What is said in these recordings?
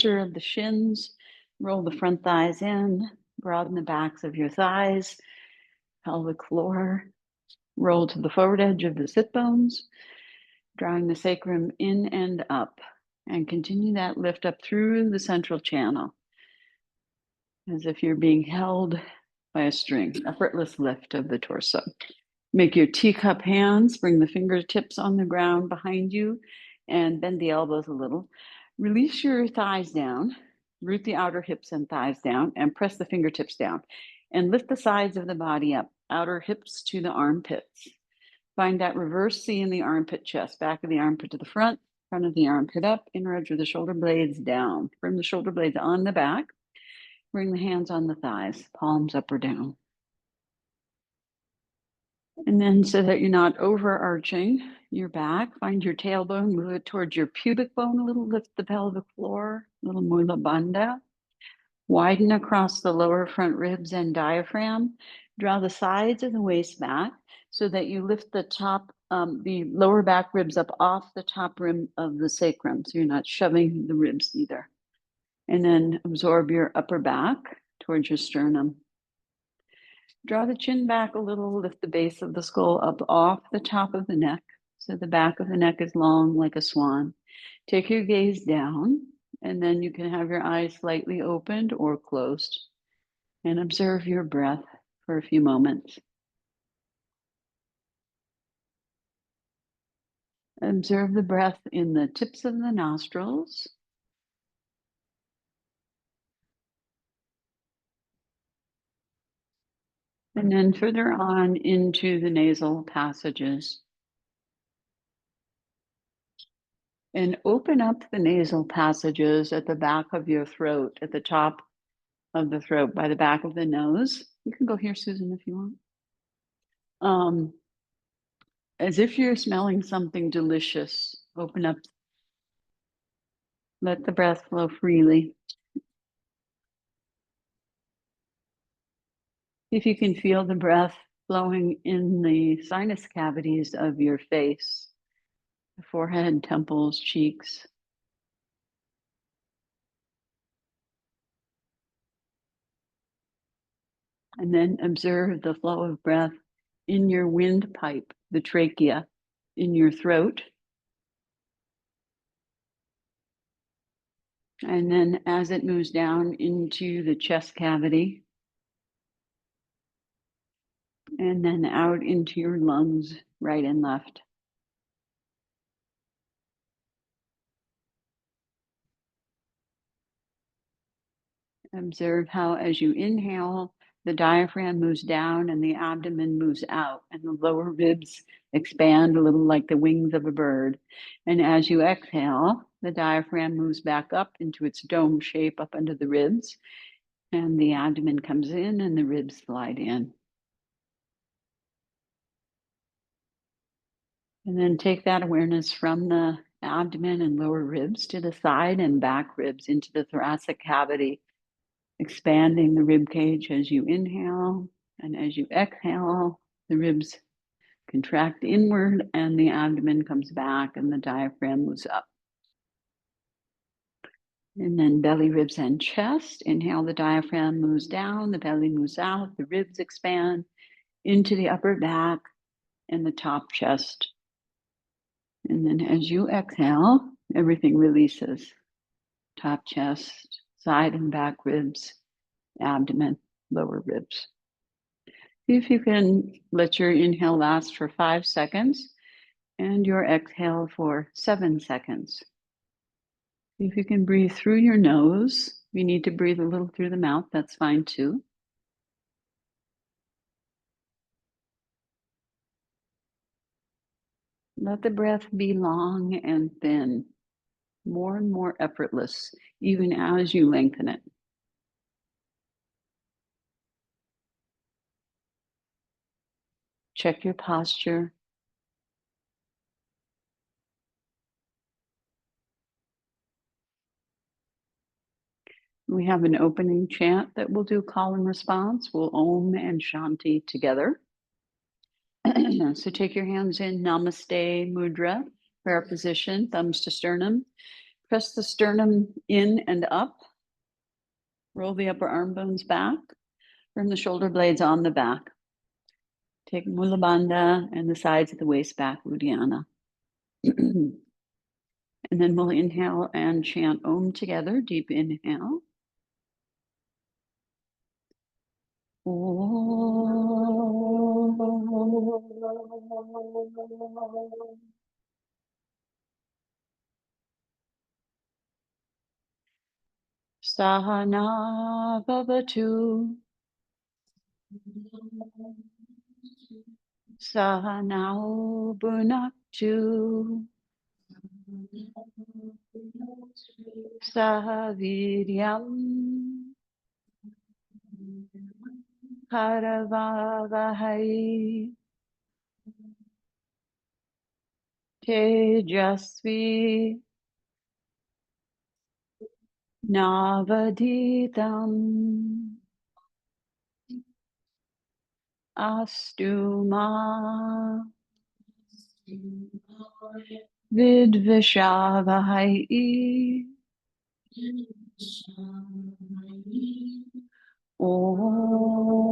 center of the shins, roll the front thighs in, broaden the backs of your thighs, pelvic floor, roll to the forward edge of the sit bones, drawing the sacrum in and up, and continue that lift up through the central channel, as if you're being held by a string, effortless lift of the torso. Make your teacup hands, bring the fingertips on the ground behind you, and bend the elbows a little. Release your thighs down, root the outer hips and thighs down, and press the fingertips down. And lift the sides of the body up, outer hips to the armpits. Find that reverse C in the armpit chest, back of the armpit to the front of the armpit up, inner edge of the shoulder blades down. Bring the shoulder blades on the back. Bring the hands on the thighs, palms up or down. And then so that you're not overarching your back, find your tailbone, move it towards your pubic bone a little, lift the pelvic floor, little mula bandha. Widen across the lower front ribs and diaphragm. Draw the sides of the waist back so that you lift the top, the lower back ribs up off the top rim of the sacrum, so you're not shoving the ribs either. And then absorb your upper back towards your sternum. Draw the chin back a little, lift the base of the skull up off the top of the neck, so the back of the neck is long like a swan. Take your gaze down, and then you can have your eyes slightly opened or closed, and observe your breath for a few moments. Observe the breath in the tips of the nostrils. And then further on into the nasal passages. And open up the nasal passages at the back of your throat, at the top of the throat, by the back of the nose. You can go here, Susan, if you want. As if you're smelling something delicious. Open up. Let the breath flow freely. If you can feel the breath flowing in the sinus cavities of your face, the forehead, temples, cheeks. And then observe the flow of breath in your windpipe, the trachea, in your throat. And then as it moves down into the chest cavity, and then out into your lungs, right and left. Observe how as you inhale, the diaphragm moves down and the abdomen moves out, and the lower ribs expand a little like the wings of a bird. And as you exhale, the diaphragm moves back up into its dome shape up under the ribs, and the abdomen comes in and the ribs slide in. And then take that awareness from the abdomen and lower ribs to the side and back ribs into the thoracic cavity, expanding the rib cage as you inhale, and as you exhale, the ribs contract inward and the abdomen comes back and the diaphragm moves up. And then belly, ribs, and chest. Inhale, the diaphragm moves down, the belly moves out, the ribs expand into the upper back and the top chest. And then as you exhale, everything releases. Top chest, side and back ribs, abdomen, lower ribs. See if you can let your inhale last for 5 seconds and your exhale for 7 seconds. See if you can breathe through your nose. If you need to breathe a little through the mouth, that's fine too. Let the breath be long and thin, more and more effortless, even as you lengthen it. Check your posture. We have an opening chant that we'll do call and response. We'll Om and Shanti together. So take your hands in Namaste Mudra, prayer position, thumbs to sternum. Press the sternum in and up. Roll the upper arm bones back. Bring the shoulder blades on the back. Take Mula Bandha and the sides of the waist back, Uddiyana. And then we'll inhale and chant Om together. Deep inhale. Sahana Bhavatu. Sahanao Bhunaktu. Sahaviryam Karavavahai Tejasvi Navaditam Astuma Vidvishavahai Om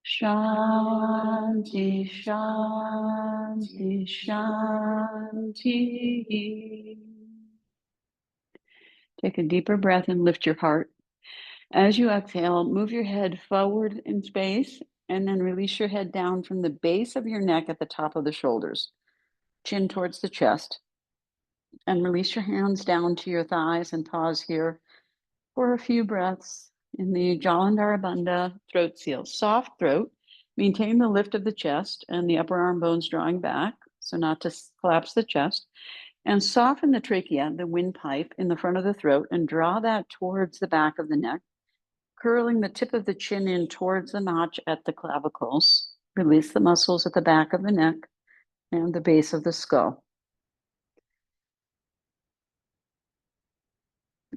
Shanti, Shanti, Shanti. Take a deeper breath and lift your heart. As you exhale, move your head forward in space and then release your head down from the base of your neck at the top of the shoulders, chin towards the chest. And release your hands down to your thighs and pause here for a few breaths in the Jalandhara Bandha throat seal. Soft throat. Maintain the lift of the chest and the upper arm bones drawing back, so not to collapse the chest. And soften the trachea, the windpipe in the front of the throat, and draw that towards the back of the neck, curling the tip of the chin in towards the notch at the clavicles. Release the muscles at the back of the neck and the base of the skull.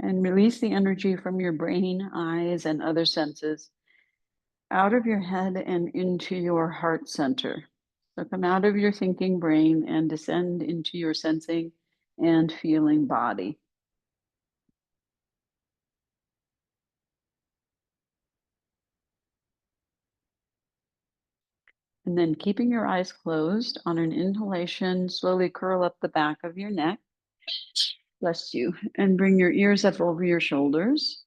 And release the energy from your brain, eyes, and other senses out of your head and into your heart center. So come out of your thinking brain and descend into your sensing and feeling body. And then keeping your eyes closed, on an inhalation, slowly curl up the back of your neck. Bless you. And bring your ears up over your shoulders.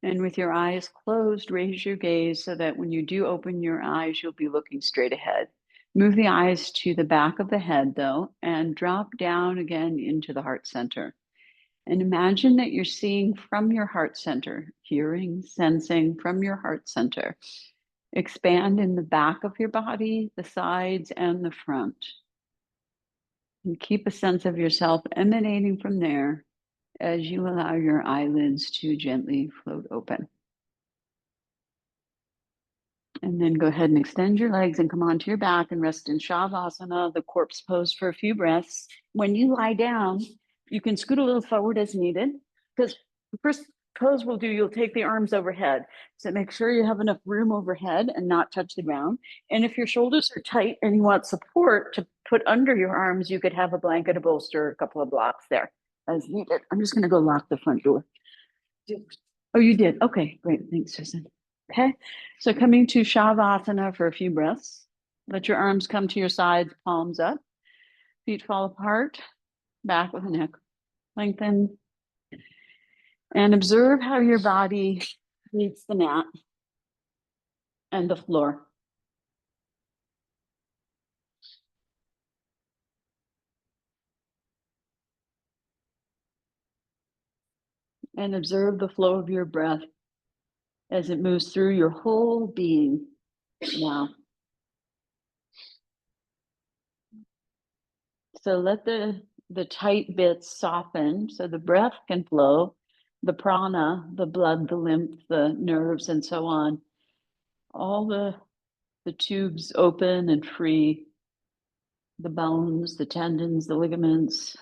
And with your eyes closed, raise your gaze so that when you do open your eyes, you'll be looking straight ahead. Move the eyes to the back of the head, though, and drop down again into the heart center. And imagine that you're seeing from your heart center, hearing, sensing from your heart center. Expand in the back of your body, the sides, and the front. And keep a sense of yourself emanating from there as you allow your eyelids to gently float open. And then go ahead and extend your legs and come onto your back and rest in Shavasana, the corpse pose, for a few breaths. When you lie down, you can scoot a little forward as needed, because the first pose we'll do, you'll take the arms overhead. So make sure you have enough room overhead and not touch the ground. And if your shoulders are tight and you want support to put under your arms, you could have a blanket, a bolster, a couple of blocks there as needed. I'm just going to go lock the front door. Oh, you did? Okay, great. Thanks, Susan. Okay, so coming to Shavasana for a few breaths. Let your arms come to your sides, palms up, feet fall apart, back of the neck lengthen, and observe how your body meets the mat and the floor. And observe the flow of your breath as it moves through your whole being now. So let the tight bits soften so the breath can flow, the prana, the blood, the lymph, the nerves, and so on. All the tubes open and free, the bones, the tendons, the ligaments,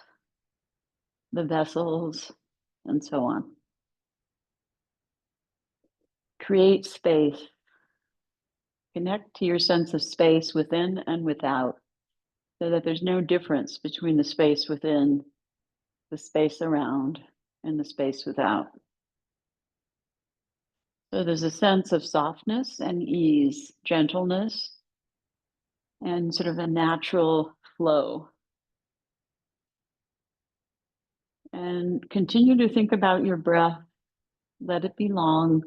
the vessels, and so on. Create space. Connect to your sense of space within and without. so that there's no difference between the space within, the space around, and the space without. So there's a sense of softness and ease, gentleness, and sort of a natural flow. And continue to think about your breath. Let it be long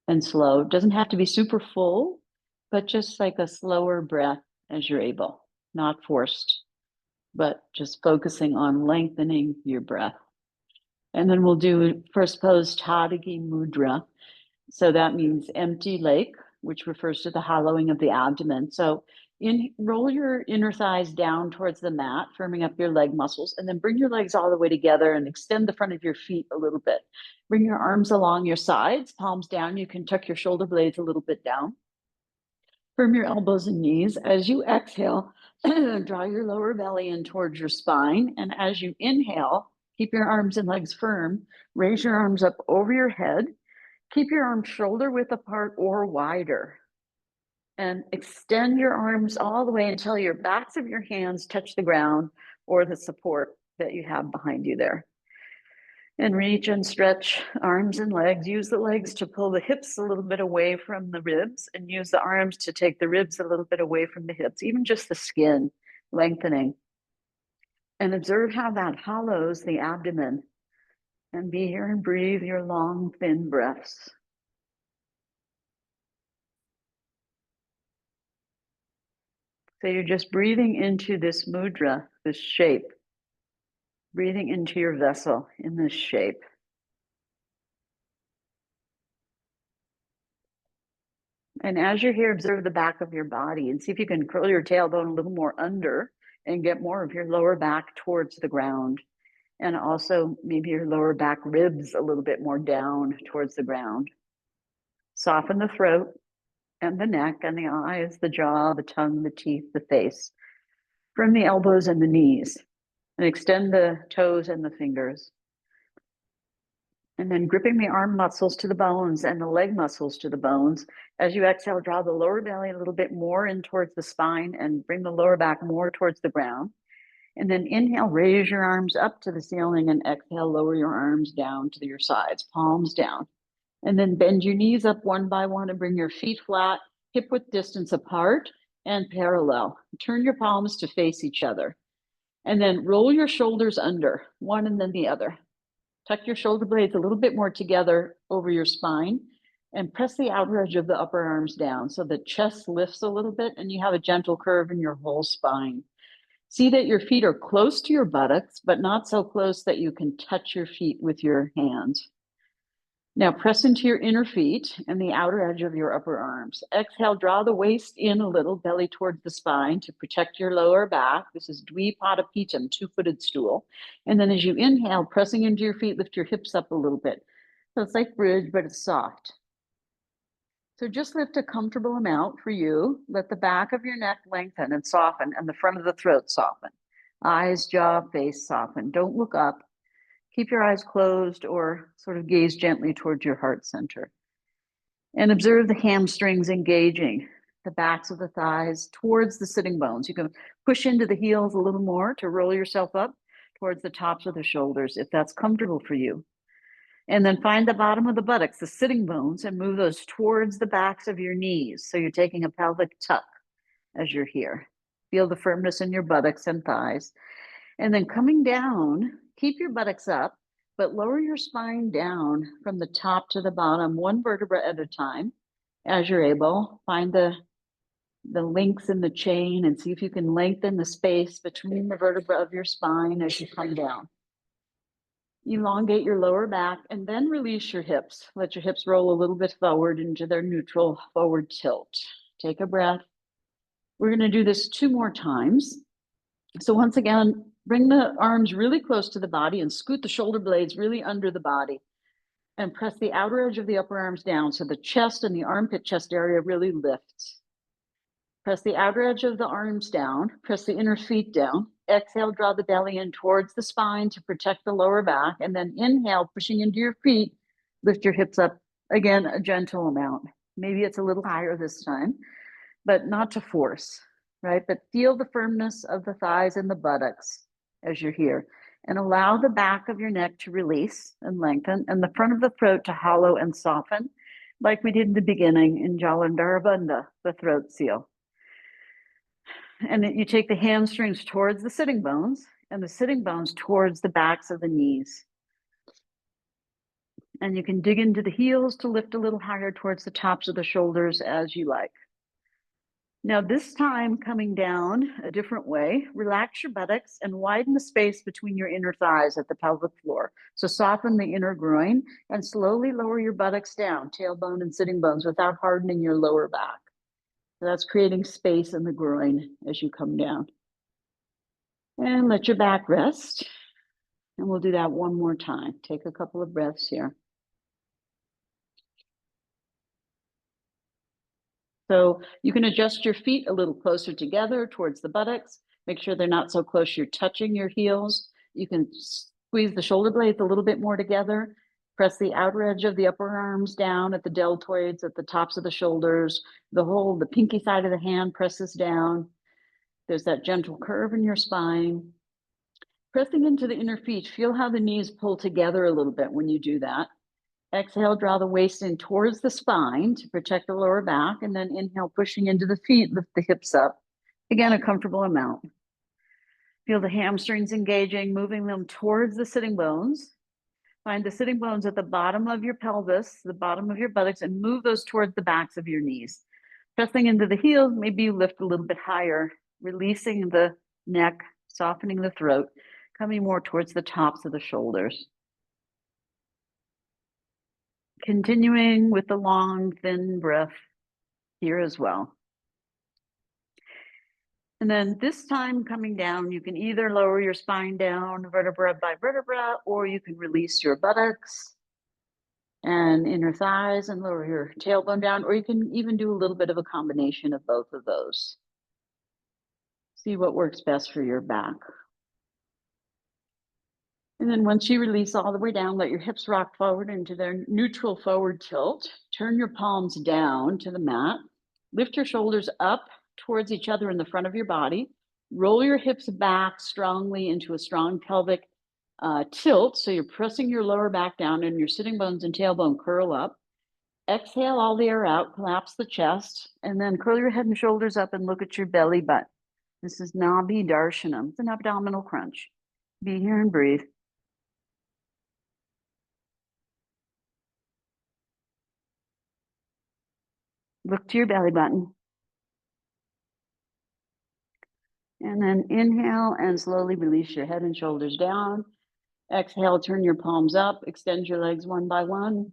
and slow. It doesn't have to be super full, but just like a slower breath as you're able, not forced, but just focusing on lengthening your breath. And then we'll do first pose Tadagi Mudra. So that means empty lake, which refers to the hollowing of the abdomen. So roll your inner thighs down towards the mat, firming up your leg muscles, and then bring your legs all the way together and extend the front of your feet a little bit. Bring your arms along your sides, palms down. You can tuck your shoulder blades a little bit down. Firm your elbows and knees. As you exhale, draw your lower belly in towards your spine. And as you inhale, keep your arms and legs firm. Raise your arms up over your head. Keep your arms shoulder width apart or wider. And extend your arms all the way until your backs of your hands touch the ground or the support that you have behind you there. And reach and stretch arms and legs. Use the legs to pull the hips a little bit away from the ribs, and use the arms to take the ribs a little bit away from the hips, even just the skin lengthening. And observe how that hollows the abdomen. And be here and breathe your long, thin breaths. So you're just breathing into this mudra, this shape, breathing into your vessel in this shape. And as you're here, observe the back of your body and see if you can curl your tailbone a little more under and get more of your lower back towards the ground. And also maybe your lower back ribs a little bit more down towards the ground. Soften the throat and the neck and the eyes, the jaw, the tongue, the teeth, the face, from the elbows and the knees, and extend the toes and the fingers. And then gripping the arm muscles to the bones and the leg muscles to the bones. As you exhale, draw the lower belly a little bit more in towards the spine and bring the lower back more towards the ground. And then inhale, raise your arms up to the ceiling, and exhale, lower your arms down to your sides, palms down. And then bend your knees up one by one and bring your feet flat, hip width distance apart and parallel. Turn your palms to face each other. And then roll your shoulders under, one and then the other. Tuck your shoulder blades a little bit more together over your spine and press the outer edge of the upper arms down so the chest lifts a little bit and you have a gentle curve in your whole spine. See that your feet are close to your buttocks, but not so close that you can touch your feet with your hands. Now press into your inner feet and the outer edge of your upper arms. Exhale, draw the waist in a little, belly towards the spine to protect your lower back. This is Dvipada Pitam, two-footed stool. And then as you inhale, pressing into your feet, lift your hips up a little bit. So it's like bridge, but it's soft. So just lift a comfortable amount for you. Let the back of your neck lengthen and soften, and the front of the throat soften. Eyes, jaw, face soften. Don't look up. Keep your eyes closed or sort of gaze gently towards your heart center. And observe the hamstrings engaging, the backs of the thighs towards the sitting bones. You can push into the heels a little more to roll yourself up towards the tops of the shoulders if that's comfortable for you. And then find the bottom of the buttocks, the sitting bones, and move those towards the backs of your knees. So you're taking a pelvic tuck as you're here. Feel the firmness in your buttocks and thighs. And then coming down, keep your buttocks up, but lower your spine down from the top to the bottom, one vertebra at a time. As you're able, find the links in the chain and see if you can lengthen the space between the vertebra of your spine as you come down. Elongate your lower back and then release your hips. Let your hips roll a little bit forward into their neutral forward tilt. Take a breath. We're going to do this 2 more times. So once again, bring the arms really close to the body and scoot the shoulder blades really under the body and press the outer edge of the upper arms down so the chest and the armpit chest area really lifts. Press the outer edge of the arms down, press the inner feet down. Exhale, draw the belly in towards the spine to protect the lower back, and then inhale, pushing into your feet, lift your hips up. Again, a gentle amount. Maybe it's a little higher this time, but not to force. right? But feel the firmness of the thighs and the buttocks as you're here. And allow the back of your neck to release and lengthen, and the front of the throat to hollow and soften, like we did in the beginning in Jalandhara Bandha, the throat seal. And you take the hamstrings towards the sitting bones and the sitting bones towards the backs of the knees. And you can dig into the heels to lift a little higher towards the tops of the shoulders as you like. Now, this time coming down a different way, relax your buttocks and widen the space between your inner thighs at the pelvic floor. So soften the inner groin and slowly lower your buttocks down, tailbone and sitting bones, without hardening your lower back. So that's creating space in the groin as you come down. And let your back rest. And we'll do that one more time. Take a couple of breaths here. So you can adjust your feet a little closer together towards the buttocks. Make sure they're not so close you're touching your heels. You can squeeze the shoulder blades a little bit more together. Press the outer edge of the upper arms down at the deltoids, at the tops of the shoulders. The pinky side of the hand presses down. There's that gentle curve in your spine. Pressing into the inner feet, feel how the knees pull together a little bit when you do that. Exhale, draw the waist in towards the spine to protect the lower back, and then inhale, pushing into the feet, lift the hips up. Again, a comfortable amount. Feel the hamstrings engaging, moving them towards the sitting bones. Find the sitting bones at the bottom of your pelvis, the bottom of your buttocks, and move those towards the backs of your knees. Pressing into the heels, maybe you lift a little bit higher, releasing the neck, softening the throat, coming more towards the tops of the shoulders. Continuing with the long, thin breath here as well. And then this time coming down, you can either lower your spine down vertebra by vertebra, or you can release your buttocks and inner thighs and lower your tailbone down, or you can even do a little bit of a combination of both of those. See what works best for your back. And then once you release all the way down, let your hips rock forward into their neutral forward tilt. Turn your palms down to the mat. Lift your shoulders up towards each other in the front of your body. Roll your hips back strongly into a strong pelvic tilt. So you're pressing your lower back down and your sitting bones and tailbone curl up. Exhale all the air out, collapse the chest, and then curl your head and shoulders up and look at your belly button. This is Nabhi Darshanam. It's an abdominal crunch. Be here and breathe. Look to your belly button. And then inhale and slowly release your head and shoulders down. Exhale, turn your palms up, extend your legs one by one,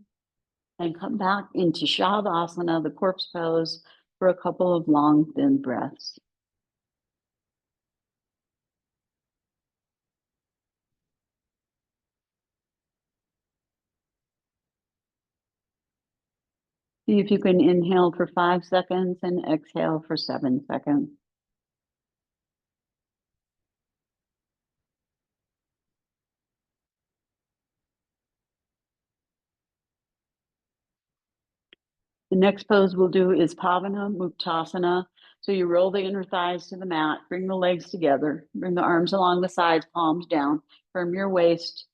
and come back into Shavasana, the corpse pose, for a couple of long, thin breaths. See if you can inhale for 5 seconds and exhale for 7 seconds. The next pose we'll do is Pavana Muktasana. So you roll the inner thighs to the mat, bring the legs together, bring the arms along the sides, palms down, firm your waist,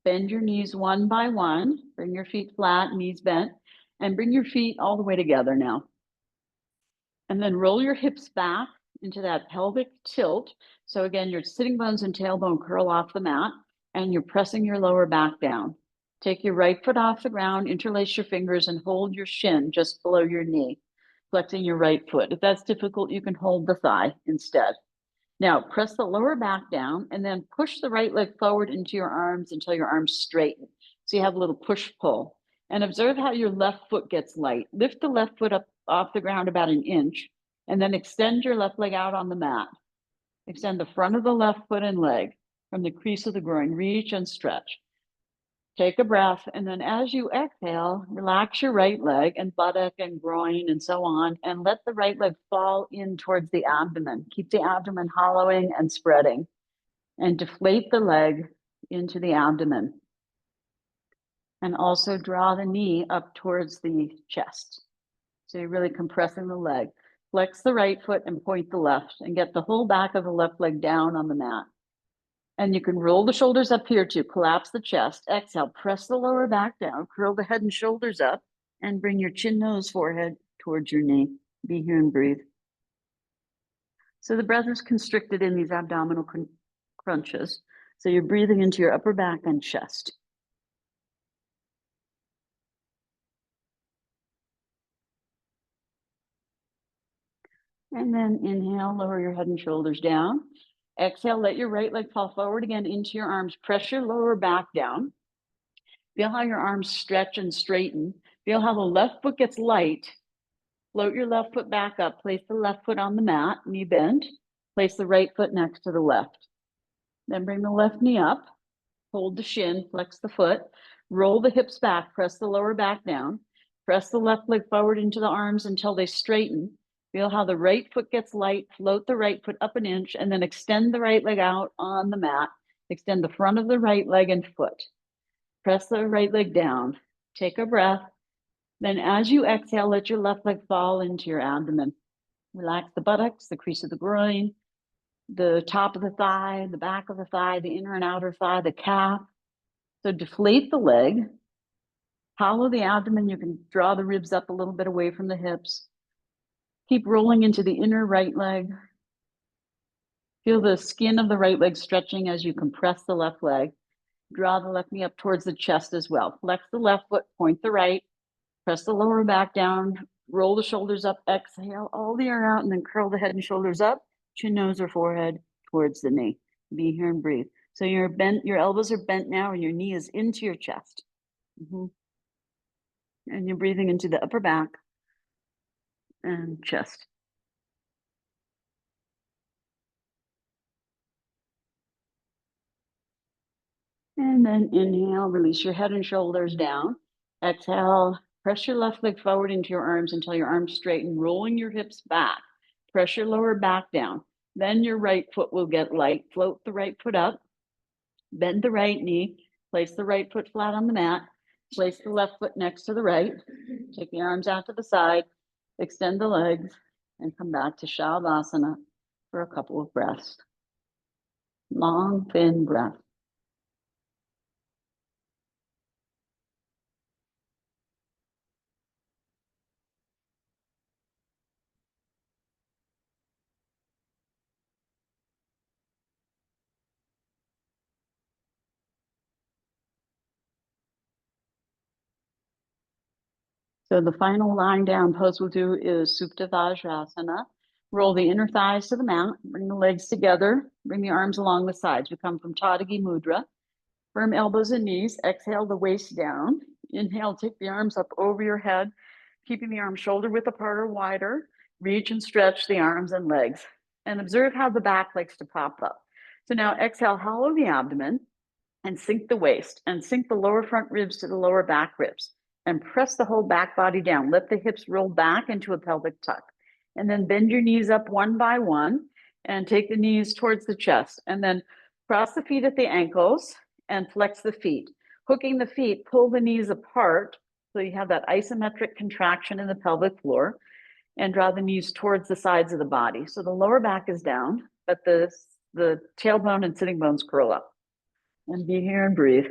bend your knees one by one, bring your feet flat, knees bent, and bring your feet all the way together now. And then roll your hips back into that pelvic tilt. So again, your sitting bones and tailbone curl off the mat, and you're pressing your lower back down. Take your right foot off the ground, interlace your fingers, and hold your shin just below your knee, flexing your right foot. If that's difficult, you can hold the thigh instead. Now, press the lower back down and then push the right leg forward into your arms until your arms straighten. So you have a little push-pull. And observe how your left foot gets light. Lift the left foot up off the ground about an inch, and then extend your left leg out on the mat. Extend the front of the left foot and leg from the crease of the groin. Reach and stretch. Take a breath, and then as you exhale, relax your right leg and buttock and groin and so on, and let the right leg fall in towards the abdomen. Keep the abdomen hollowing and spreading, and deflate the leg into the abdomen. And also draw the knee up towards the chest. So you're really compressing the leg. Flex the right foot and point the left, and get the whole back of the left leg down on the mat. And you can roll the shoulders up here too, collapse the chest. Exhale, press the lower back down, curl the head and shoulders up, and bring your chin, nose, forehead towards your knee. Be here and breathe. So the breath is constricted in these abdominal crunches. So you're breathing into your upper back and chest. And then inhale, lower your head and shoulders down. Exhale, let your right leg fall forward again into your arms. Press your lower back down. Feel how your arms stretch and straighten. Feel how the left foot gets light. Float your left foot back up. Place the left foot on the mat, knee bend. Place the right foot next to the left. Then bring the left knee up. Hold the shin, flex the foot. Roll the hips back, press the lower back down. Press the left leg forward into the arms until they straighten. Feel how the right foot gets light. Float the right foot up an inch and then extend the right leg out on the mat. Extend the front of the right leg and foot. Press the right leg down. Take a breath. Then as you exhale, let your left leg fall into your abdomen. Relax the buttocks, the crease of the groin, the top of the thigh, the back of the thigh, the inner and outer thigh, the calf. So deflate the leg. Hollow the abdomen. You can draw the ribs up a little bit away from the hips. Keep rolling into the inner right leg. Feel the skin of the right leg stretching as you compress the left leg. Draw the left knee up towards the chest as well. Flex the left foot, point the right. Press the lower back down, roll the shoulders up, exhale all the air out, and then curl the head and shoulders up, chin, nose, or forehead towards the knee. Be here and breathe. So you're bent, your elbows are bent now, and your knee is into your chest. And you're breathing into the upper back and chest. And then inhale, release your head and shoulders down. Exhale, press your left leg forward into your arms until your arms straighten, rolling your hips back. Press your lower back down. Then your right foot will get light. Float the right foot up. Bend the right knee. Place the right foot flat on the mat. Place the left foot next to the right. Take the arms out to the side. Extend the legs and come back to Shavasana for a couple of breaths. Long, thin breath. So the final lying down pose we'll do is Supta Vajrasana. Roll the inner thighs to the mat, bring the legs together, bring the arms along the sides. We come from Tadagi Mudra. Firm elbows and knees, exhale the waist down. Inhale, take the arms up over your head, keeping the arms shoulder width apart or wider. Reach and stretch the arms and legs. And observe how the back likes to pop up. So now exhale, hollow the abdomen and sink the waist and sink the lower front ribs to the lower back ribs and press the whole back body down. Let the hips roll back into a pelvic tuck. And then bend your knees up one by one and take the knees towards the chest. And then cross the feet at the ankles and flex the feet. Hooking the feet, pull the knees apart so you have that isometric contraction in the pelvic floor, and draw the knees towards the sides of the body. So the lower back is down, but the tailbone and sitting bones curl up. And be here and breathe.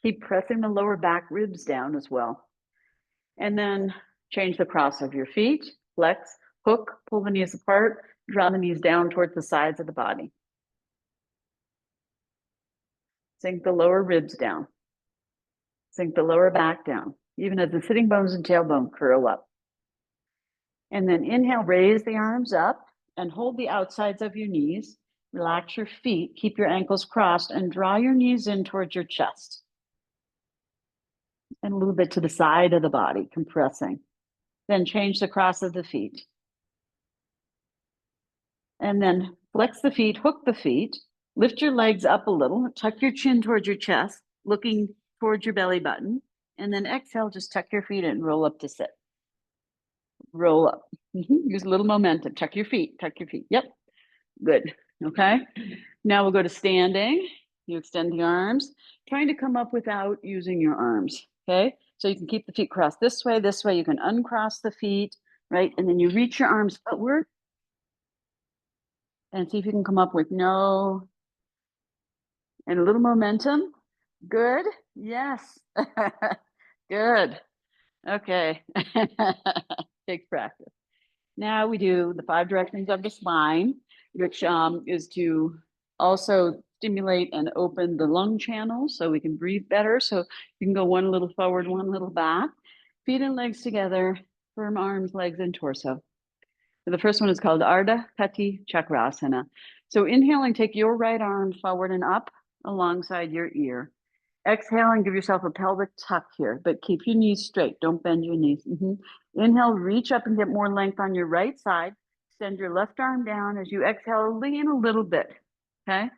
Keep pressing the lower back ribs down as well. And then change the cross of your feet, flex, hook, pull the knees apart, draw the knees down towards the sides of the body. Sink the lower ribs down. Sink the lower back down, even as the sitting bones and tailbone curl up. And then inhale, raise the arms up and hold the outsides of your knees. Relax your feet, keep your ankles crossed, and draw your knees in towards your chest. And a little bit to the side of the body, compressing. Then change the cross of the feet. And then flex the feet, hook the feet, lift your legs up a little, tuck your chin towards your chest, looking towards your belly button. And then exhale, just tuck your feet and roll up to sit. Roll up. Use a little momentum. Tuck your feet, tuck your feet. Yep, good. Okay. Now we'll go to standing. You extend the arms, trying to come up without using your arms, okay? So you can keep the feet crossed this way, you can uncross the feet, right? And then you reach your arms outward and see if you can come up with no, and a little momentum. Good, yes, good, okay. Takes practice. Now we do the 5 directions of the spine, which is to also stimulate and open the lung channels so we can breathe better. So you can go one little forward, one little back, feet and legs together, firm arms, legs, and torso. So the first one is called Ardha Kati Chakrasana. So inhaling, take your right arm forward and up alongside your ear. Exhale and give yourself a pelvic tuck here, but keep your knees straight. Don't bend your knees. Inhale, reach up and get more length on your right side. Send your left arm down. As you exhale, lean a little bit, okay?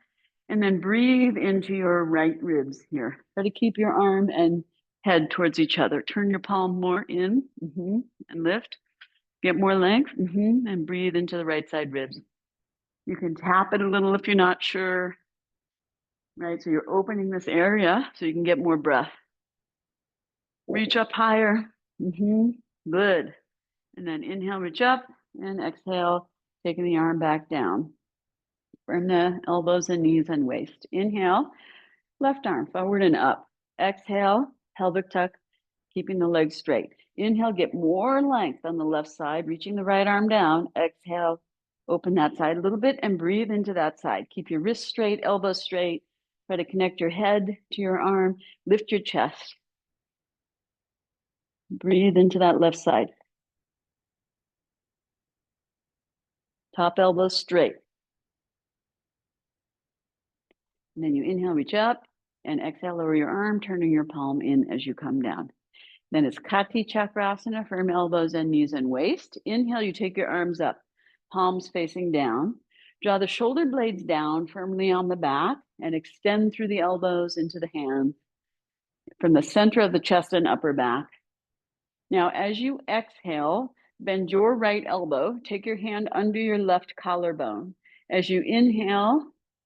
And then breathe into your right ribs here. Try to keep your arm and head towards each other. Turn your palm more in and lift. Get more length and breathe into the right side ribs. You can tap it a little if you're not sure, right? So you're opening this area so you can get more breath. Reach up higher. Good. And then inhale, reach up, and exhale, taking the arm back down. Firm the elbows and knees and waist. Inhale, left arm forward and up. Exhale, pelvic tuck, keeping the legs straight. Inhale, get more length on the left side, reaching the right arm down. Exhale, open that side a little bit and breathe into that side. Keep your wrists straight, elbows straight. Try to connect your head to your arm. Lift your chest. Breathe into that left side. Top elbow straight. And then you inhale, reach up, and exhale, lower your arm, turning your palm in as you come down. Then it's Kati Chakrasana, firm elbows and knees and waist. Inhale, you take your arms up, palms facing down. Draw the shoulder blades down firmly on the back and extend through the elbows into the hands from the center of the chest and upper back. Now, as you exhale, bend your right elbow, take your hand under your left collarbone. As you inhale,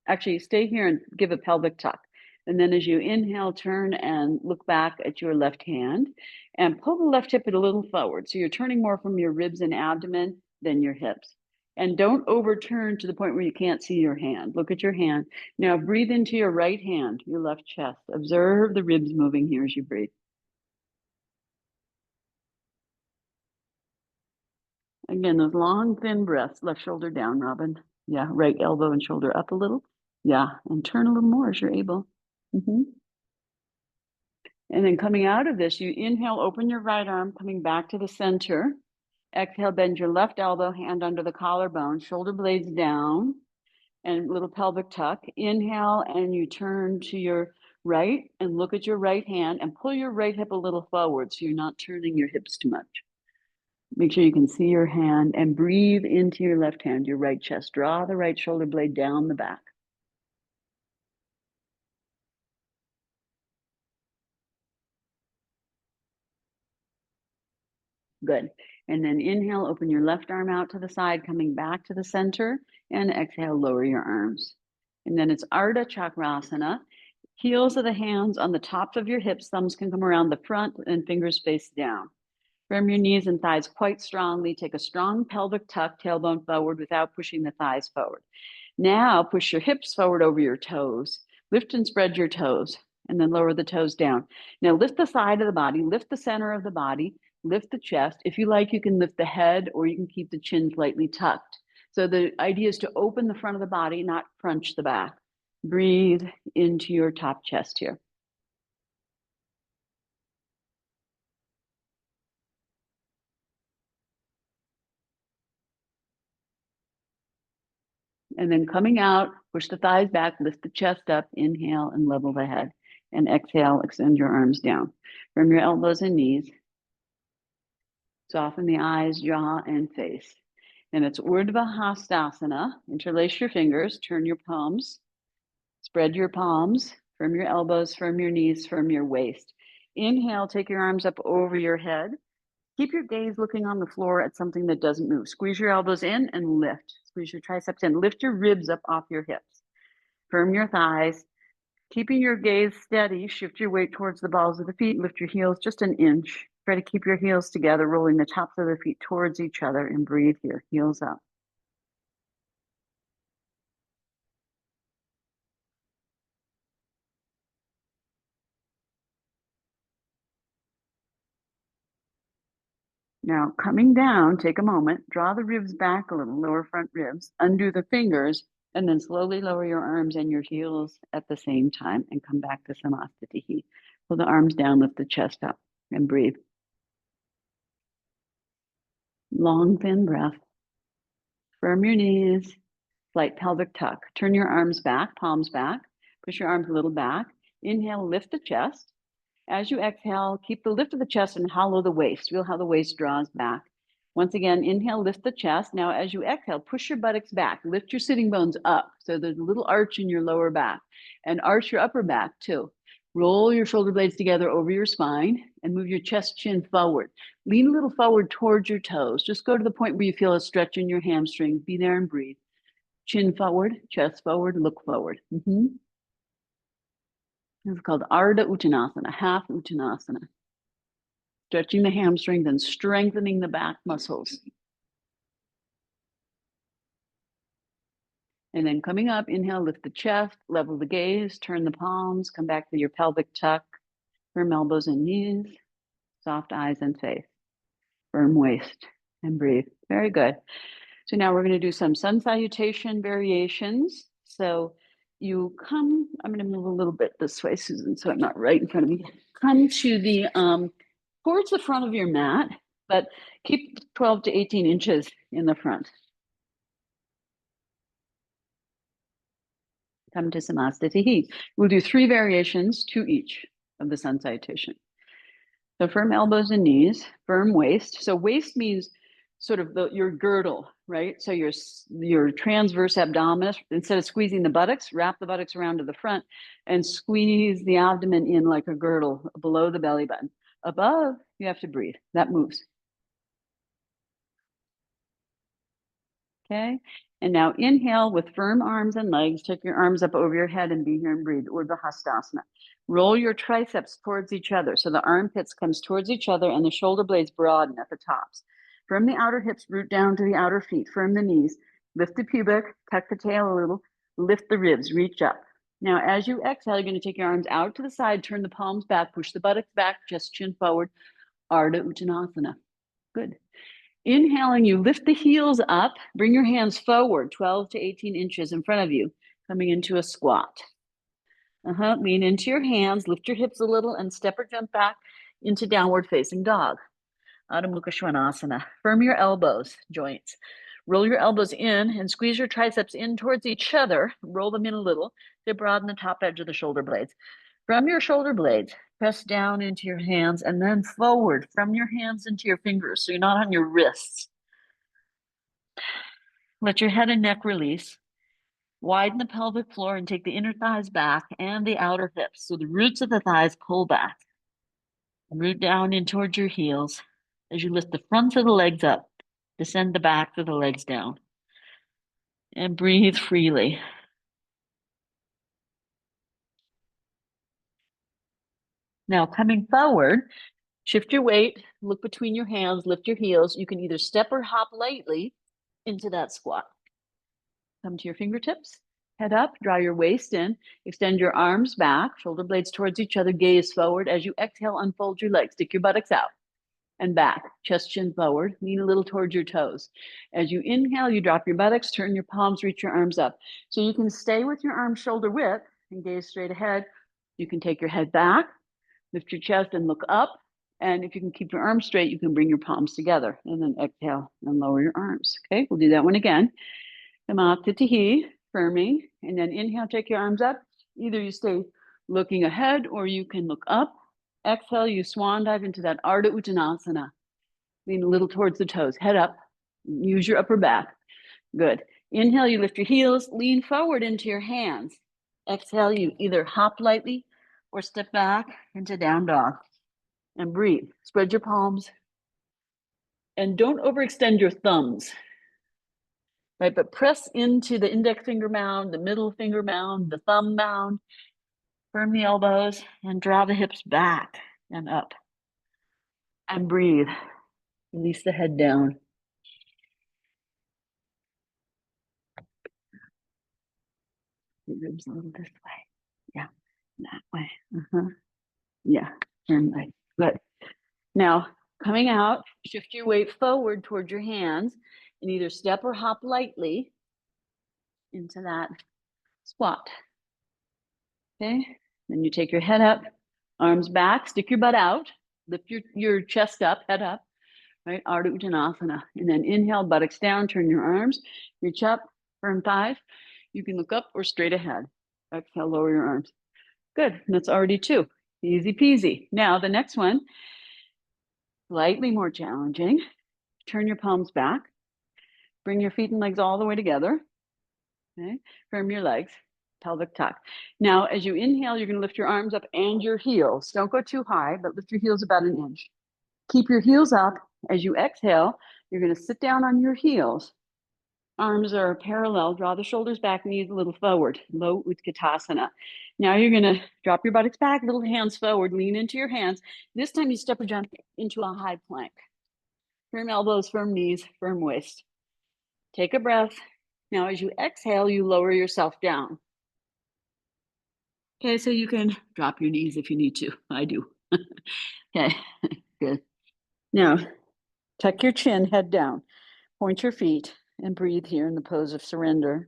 actually stay here and give a pelvic tuck. And then as you inhale, turn and look back at your left hand and pull the left hip a little forward. So you're turning more from your ribs and abdomen than your hips. And don't overturn to the point where you can't see your hand. Look at your hand. Now breathe into your right hand, your left chest. Observe the ribs moving here as you breathe. Again, those long, thin breaths. Left shoulder down, Robin. Yeah, right elbow and shoulder up a little. Yeah, and turn a little more as you're able. And then coming out of this, you inhale, open your right arm, coming back to the center. Exhale, bend your left elbow, hand under the collarbone, shoulder blades down, and little pelvic tuck. Inhale, and you turn to your right and look at your right hand and pull your right hip a little forward so you're not turning your hips too much. Make sure you can see your hand and breathe into your left hand, your right chest. Draw the right shoulder blade down the back. Good. And then inhale, open your left arm out to the side, coming back to the center, and exhale, lower your arms. And then it's Ardha Chakrasana. Heels of the hands on the tops of your hips, thumbs can come around the front and fingers face down. Firm your knees and thighs quite strongly. Take a strong pelvic tuck, tailbone forward without pushing the thighs forward. Now push your hips forward over your toes. Lift and spread your toes, and then lower the toes down. Now lift the side of the body, lift the center of the body, lift the chest. If you like, you can lift the head or you can keep the chin slightly tucked. So the idea is to open the front of the body, not crunch the back. Breathe into your top chest here. And then coming out, push the thighs back, lift the chest up, inhale and level the head. And exhale, extend your arms down. From your elbows and knees, soften the eyes, jaw, and face. And it's Urdhva Hastasana. Interlace your fingers, turn your palms, spread your palms, firm your elbows, firm your knees, firm your waist. Inhale, take your arms up over your head. Keep your gaze looking on the floor at something that doesn't move. Squeeze your elbows in and lift. Squeeze your triceps in. Lift your ribs up off your hips. Firm your thighs. Keeping your gaze steady, shift your weight towards the balls of the feet, lift your heels just an inch. Try to keep your heels together, rolling the tops of the feet towards each other, and breathe here, heels up. Now, coming down, take a moment, draw the ribs back a little, lower front ribs, undo the fingers, and then slowly lower your arms and your heels at the same time and come back to Samastitihi. Pull the arms down, lift the chest up, and breathe. Long, thin breath. Firm your knees, slight pelvic tuck. Turn your arms back, palms back. Push your arms a little back. Inhale, lift the chest. As you exhale, keep the lift of the chest and hollow the waist. Feel how the waist draws back. Once again, inhale, lift the chest. Now, as you exhale, push your buttocks back. Lift your sitting bones up. So there's a little arch in your lower back. And arch your upper back, too. Roll your shoulder blades together over your spine and move your chest, chin forward. Lean a little forward towards your toes. Just go to the point where you feel a stretch in your hamstrings. Be there and breathe. Chin forward, chest forward, look forward. It's called Ardha Uttanasana, half Uttanasana. Stretching the hamstrings and strengthening the back muscles. And then coming up, inhale, lift the chest, level the gaze, turn the palms, come back to your pelvic tuck, firm elbows and knees, soft eyes and face, firm waist, and breathe. Very good. So now we're going to do some sun salutation variations. So you come, I'm going to move a little bit this way, Susan, so I'm not right in front of me. Come to the, towards the front of your mat, but keep 12 to 18 inches in the front. Come to Samastitihi. We'll do 3 variations, 2 each of the sun salutation. So firm elbows and knees, firm waist. So waist means sort of your girdle, right? So your transverse abdominis, instead of squeezing the buttocks, wrap the buttocks around to the front and squeeze the abdomen in like a girdle below the belly button. Above, you have to breathe. That moves. Okay. And now inhale with firm arms and legs. Take your arms up over your head and be here and breathe. Urdhva Hastasana. Roll your triceps towards each other. So the armpits comes towards each other and the shoulder blades broaden at the tops. From the outer hips, root down to the outer feet. Firm the knees. Lift the pubic, tuck the tail a little. Lift the ribs, reach up. Now, as you exhale, you're going to take your arms out to the side, turn the palms back, push the buttocks back, chest chin forward. Ardha Uttanasana. Good. Inhaling, you lift the heels up, bring your hands forward 12 to 18 inches in front of you, coming into a squat. Lean into your hands, lift your hips a little, and step or jump back into downward facing dog. Adho Mukha Svanasana. Firm your elbows, joints. Roll your elbows in and squeeze your triceps in towards each other. Roll them in a little to broaden the top edge of the shoulder blades. From your shoulder blades, press down into your hands and then forward from your hands into your fingers. So you're not on your wrists. Let your head and neck release. Widen the pelvic floor and take the inner thighs back and the outer hips. So the roots of the thighs pull back. Root down in towards your heels. As you lift the fronts of the legs up, descend the backs of the legs down. And breathe freely. Now coming forward, shift your weight, look between your hands, lift your heels. You can either step or hop lightly into that squat. Come to your fingertips, head up, draw your waist in, extend your arms back, shoulder blades towards each other, gaze forward. As you exhale, unfold your legs, stick your buttocks out and back, chest chin forward, lean a little towards your toes. As you inhale, you drop your buttocks, turn your palms, reach your arms up. So you can stay with your arms shoulder width and gaze straight ahead. You can take your head back, lift your chest and look up. And if you can keep your arms straight, you can bring your palms together and then exhale and lower your arms. Okay, we'll do that one again. Samastitihi, firming, and then inhale, take your arms up. Either you stay looking ahead or you can look up. Exhale, you swan dive into that Ardha Uttanasana. Lean a little towards the toes, head up, use your upper back. Good. Inhale, you lift your heels, lean forward into your hands. Exhale, you either hop lightly or step back into down dog. And breathe. Spread your palms. And don't overextend your thumbs. Right, but press into the index finger mound, the middle finger mound, the thumb mound. Firm the elbows and draw the hips back and up. And breathe. Release the head down. Your ribs a little this way. Yeah, that way. Yeah, turn right. Good. Now, coming out, shift your weight forward towards your hands and either step or hop lightly into that squat. Okay, then you take your head up, arms back, stick your butt out, lift your chest up, head up, right? Ardha Uttanasana. And then inhale, buttocks down, turn your arms, reach up, firm thighs. You can look up or straight ahead. Exhale, lower your arms. Good, and that's already two. Easy peasy. Now the next one, slightly more challenging. Turn your palms back. Bring your feet and legs all the way together. Okay, firm your legs, pelvic tuck. Now, as you inhale, you're going to lift your arms up and your heels. Don't go too high, but lift your heels about an inch. Keep your heels up. As you exhale, you're going to sit down on your heels. Arms are parallel. Draw the shoulders back, knees a little forward. Low Utkatasana. Now you're going to drop your buttocks back, little hands forward, lean into your hands. This time you step or jump into a high plank. Firm elbows, firm knees, firm waist. Take a breath. Now, as you exhale, you lower yourself down. Okay, so you can drop your knees if you need to. I do. Okay, good. Now, tuck your chin, head down. Point your feet and breathe here in the pose of surrender.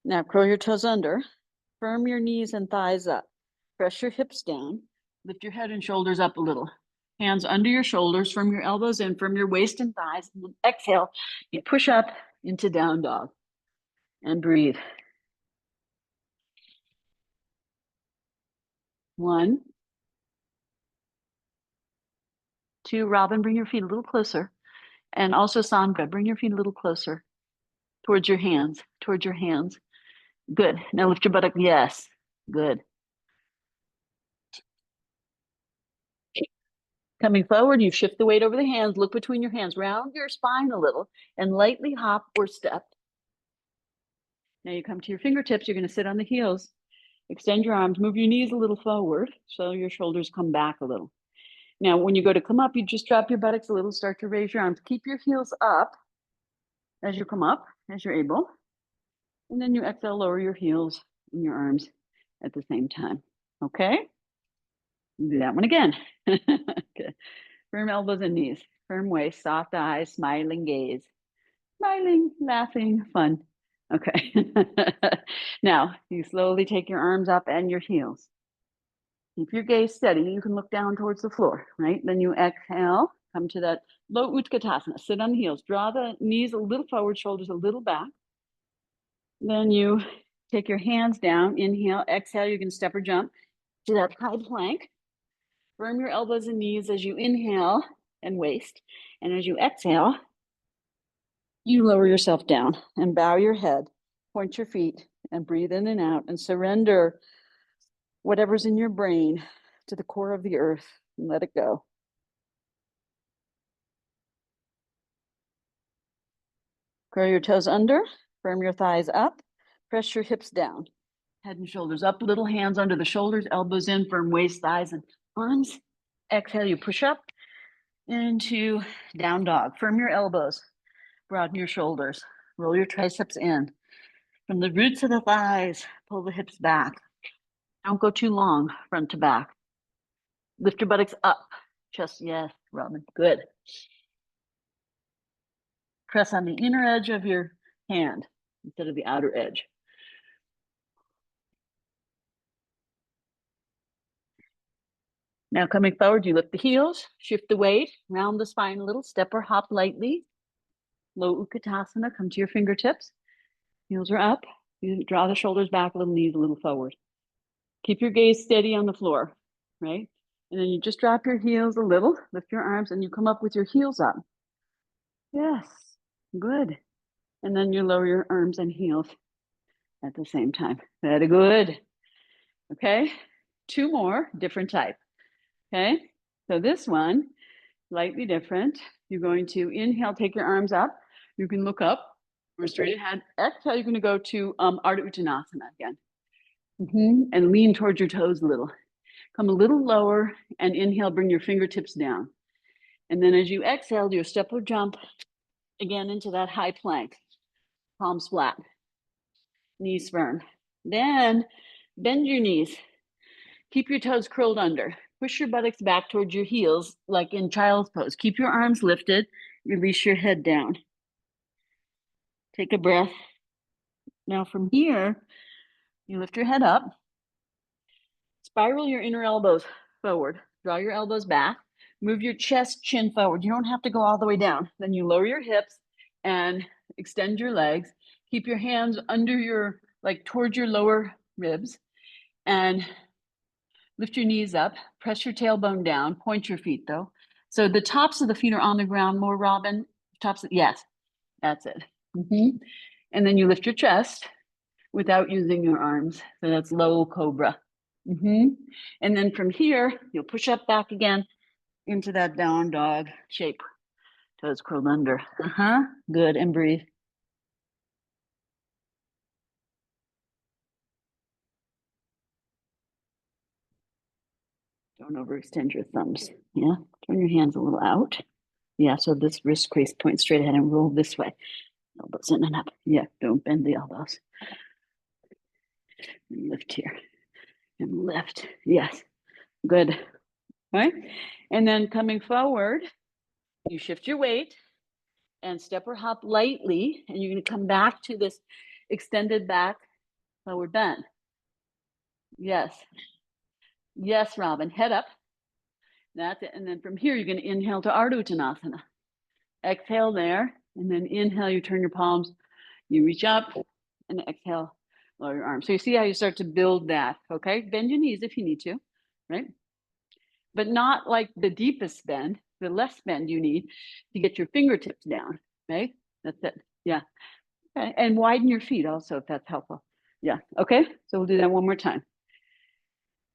Now, curl your toes under. Firm your knees and thighs up. Press your hips down. Lift your head and shoulders up a little. Hands under your shoulders, from your elbows in, from your waist and thighs. And then exhale, you push up into down dog and breathe. 1, 2, Robin, bring your feet a little closer. And also Sangraha, bring your feet a little closer towards your hands, towards your hands. Good. Now lift your buttock. Yes. Good. Coming forward, you shift the weight over the hands, look between your hands, round your spine a little, and lightly hop or step. Now you come to your fingertips, you're going to sit on the heels. Extend your arms, move your knees a little forward so your shoulders come back a little. Now, when you go to come up, you just drop your buttocks a little, start to raise your arms. Keep your heels up as you come up, as you're able. And then you exhale, lower your heels and your arms at the same time. Okay? Do that one again. Okay. Firm elbows and knees, firm waist, soft eyes, smiling gaze. Smiling, laughing, fun. Okay. Now, you slowly take your arms up and your heels. Keep your gaze steady. You can look down towards the floor, right? Then you exhale, come to that low Utkatasana. Sit on the heels. Draw the knees a little forward, shoulders a little back. Then you take your hands down. Inhale, exhale. You can step or jump to that high plank. Firm your elbows and knees as you inhale and waist. And as you exhale, you lower yourself down and bow your head, point your feet, and breathe in and out and surrender whatever's in your brain to the core of the earth and let it go. Curl your toes under, firm your thighs up, press your hips down. Head and shoulders up, little hands under the shoulders, elbows in, firm waist, thighs, and arms. Exhale, you push up into down dog. Firm your elbows, broaden your shoulders, roll your triceps in. From the roots of the thighs, pull the hips back. Don't go too long, front to back. Lift your buttocks up. Chest, yes, Robin, good. Press on the inner edge of your hand instead of the outer edge. Now coming forward, you lift the heels, shift the weight, round the spine a little, step or hop lightly. Low Utkatasana, come to your fingertips. Heels are up. You draw the shoulders back a little, knees a little forward. Keep your gaze steady on the floor, right? And then you just drop your heels a little, lift your arms, and you come up with your heels up. Yes, good. And then you lower your arms and heels at the same time. Very good. Okay, 2 more, different type. Okay, so this one, slightly different. You're going to inhale, take your arms up, You can look up or straight ahead. Exhale, you're going to go to Ardha Uttanasana again. And lean towards your toes a little. Come a little lower and inhale, bring your fingertips down. And then as you exhale, do a step or jump again into that high plank. Palms flat, knees firm. Then bend your knees. Keep your toes curled under. Push your buttocks back towards your heels, like in child's pose. Keep your arms lifted. Release your head down. Take a breath. Now from here, you lift your head up. Spiral your inner elbows forward. Draw your elbows back. Move your chest, chin forward. You don't have to go all the way down. Then you lower your hips and extend your legs. Keep your hands under your, like towards your lower ribs, and lift your knees up. Press your tailbone down. Point your feet though. So the tops of the feet are on the ground more, Robin. Yes, that's it. And then you lift your chest without using your arms. So that's low cobra. And then from here, you'll push up back again into that down dog shape. Toes curled under. Good. And breathe. Don't overextend your thumbs. Yeah. Turn your hands a little out. Yeah. So this wrist crease point straight ahead and roll this way. Elbows in and up. Yeah. Don't bend the elbows. And lift here. And lift. Yes. Good. All right. And then coming forward, you shift your weight and step or hop lightly. And you're going to come back to this extended back forward bend. Yes. Yes, Robin. Head up. That's it. And then from here, you're going to inhale to Ardha Uttanasana. Exhale there. And then inhale, you turn your palms. You reach up and exhale, lower your arms. So you see how you start to build that, okay? Bend your knees if you need to, right? But not like the deepest bend, the less bend you need to get your fingertips down, okay? That's it. Yeah. Okay. And widen your feet also, if that's helpful. Yeah. Okay. So we'll do that one more time.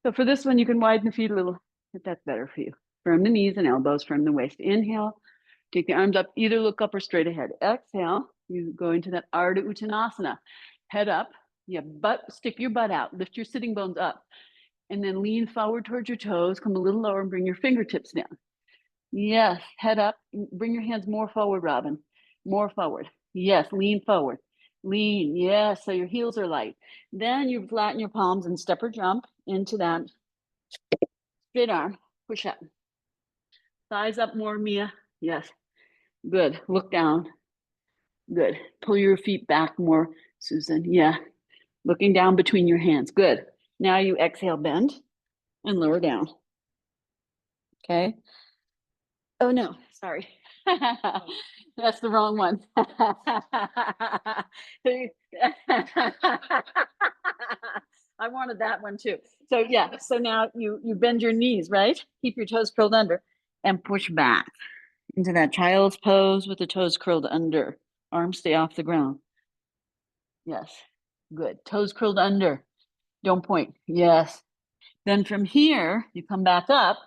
So for this one, you can widen the feet a little if that's better for you. Firm the knees and elbows, firm the waist. Inhale, take the arms up, either look up or straight ahead. Exhale, you go into that Ardha Uttanasana. Head up, stick your butt out, lift your sitting bones up, and then lean forward towards your toes, come a little lower and bring your fingertips down. Yes, head up, bring your hands more forward, Robin, more forward. Yes, lean forward, lean, yes, so your heels are light. Then you flatten your palms and step or jump into that straight arm, push up. Thighs up more, Mia, yes, good, look down, good. Pull your feet back more, Susan, yeah. Looking down between your hands, good. Now you exhale, bend and lower down, okay? Oh no, sorry. That's the wrong one. I wanted that one too. So yeah, so now you bend your knees, right? Keep your toes curled under and push back into that child's pose with the toes curled under. Arms stay off the ground. Yes, good. Toes curled under. Don't point. Yes. Then from here, you come back up,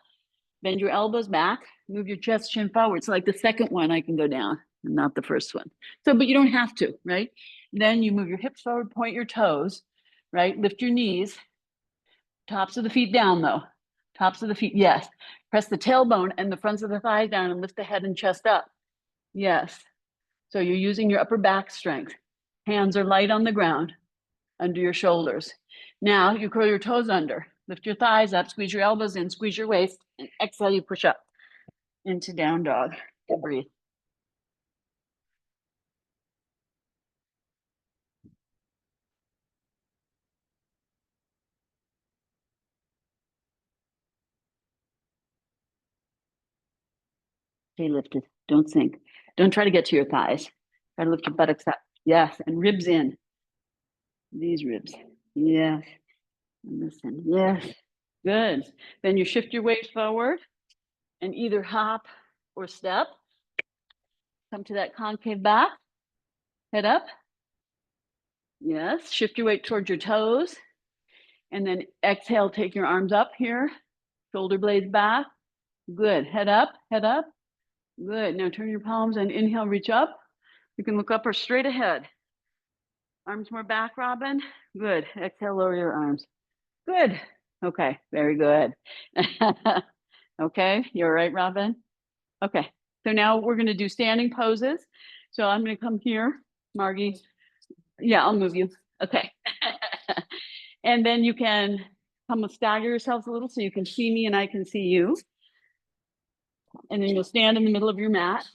bend your elbows back, move your chest, chin forward. So like the second one, I can go down and not the first one. So, but you don't have to, right? Then you move your hips forward, point your toes, right? Lift your knees, tops of the feet down though. Tops of the feet, yes. Press the tailbone and the fronts of the thighs down and lift the head and chest up. Yes. So you're using your upper back strength. Hands are light on the ground, under your shoulders. Now you curl your toes under, lift your thighs up, squeeze your elbows in, squeeze your waist, and exhale, you push up into down dog. And breathe. Stay lifted. Don't sink. Don't try to get to your thighs. Try to lift your buttocks up. Yes, and ribs in. These ribs. Yes. And listen. Yes. Good. Then you shift your weight forward and either hop or step. Come to that concave back. Head up. Yes. Shift your weight towards your toes. And then exhale, take your arms up here. Shoulder blades back. Good. Head up, head up. Good. Now turn your palms and inhale, reach up. You can look up or straight ahead. Arms more back, Robin. Good. Exhale, lower your arms. Good. Okay, very good. Okay, you're right, Robin. Okay, so now we're going to do standing poses. So I'm going to come here, Margie. Yeah, I'll move you. Okay. And then you can come stagger yourselves a little so you can see me and I can see you. And then you'll stand in the middle of your mat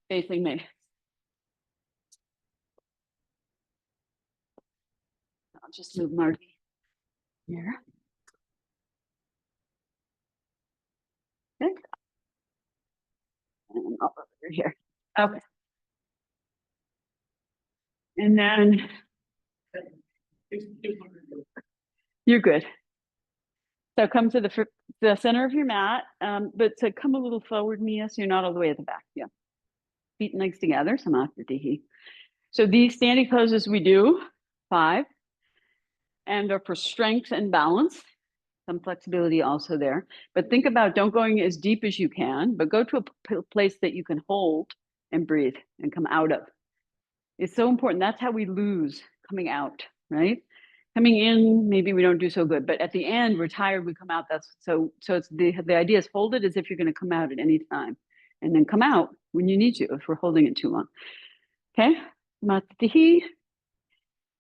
facing me. I'll just move Margie here. Okay. And I'll over here. Okay. And then you're good. So come to the center of your mat, but to come a little forward, Mia, so you're not all the way at the back. Yeah. Feet and legs together, Samasthiti. So these standing poses we do, 5, and are for strength and balance. Some flexibility also there. But think about don't going as deep as you can, but go to a place that you can hold and breathe and come out of. It's so important. That's how we lose coming out, right? Coming in, maybe we don't do so good, but at the end, we're tired, we come out. That's so it's the idea is hold it as if you're going to come out at any time, and then come out when you need to if we're holding it too long. Okay, Matihi,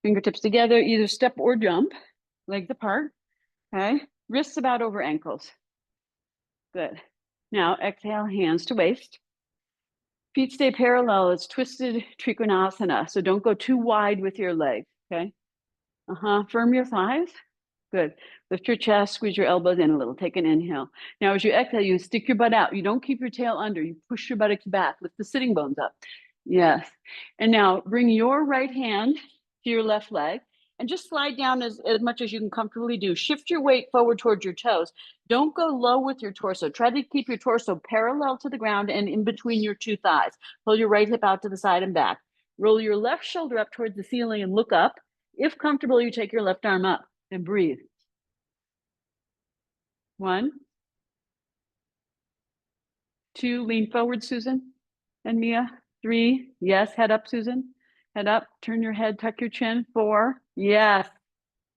fingertips together, either step or jump, legs apart. Okay, wrists about over ankles. Good. Now exhale, hands to waist. Feet stay parallel. It's twisted Trikonasana, so don't go too wide with your legs. Okay. Firm your thighs. Good. Lift your chest, squeeze your elbows in a little. Take an inhale. Now, as you exhale, you stick your butt out. You don't keep your tail under. You push your buttocks back. Lift the sitting bones up. Yes. And now bring your right hand to your left leg and just slide down as much as you can comfortably do. Shift your weight forward towards your toes. Don't go low with your torso. Try to keep your torso parallel to the ground and in between your two thighs. Pull your right hip out to the side and back. Roll your left shoulder up towards the ceiling and look up. If comfortable, you take your left arm up and breathe. 1, 2, lean forward, Susan and Mia. 3, yes, head up, Susan. Head up, turn your head, tuck your chin. 4, yes,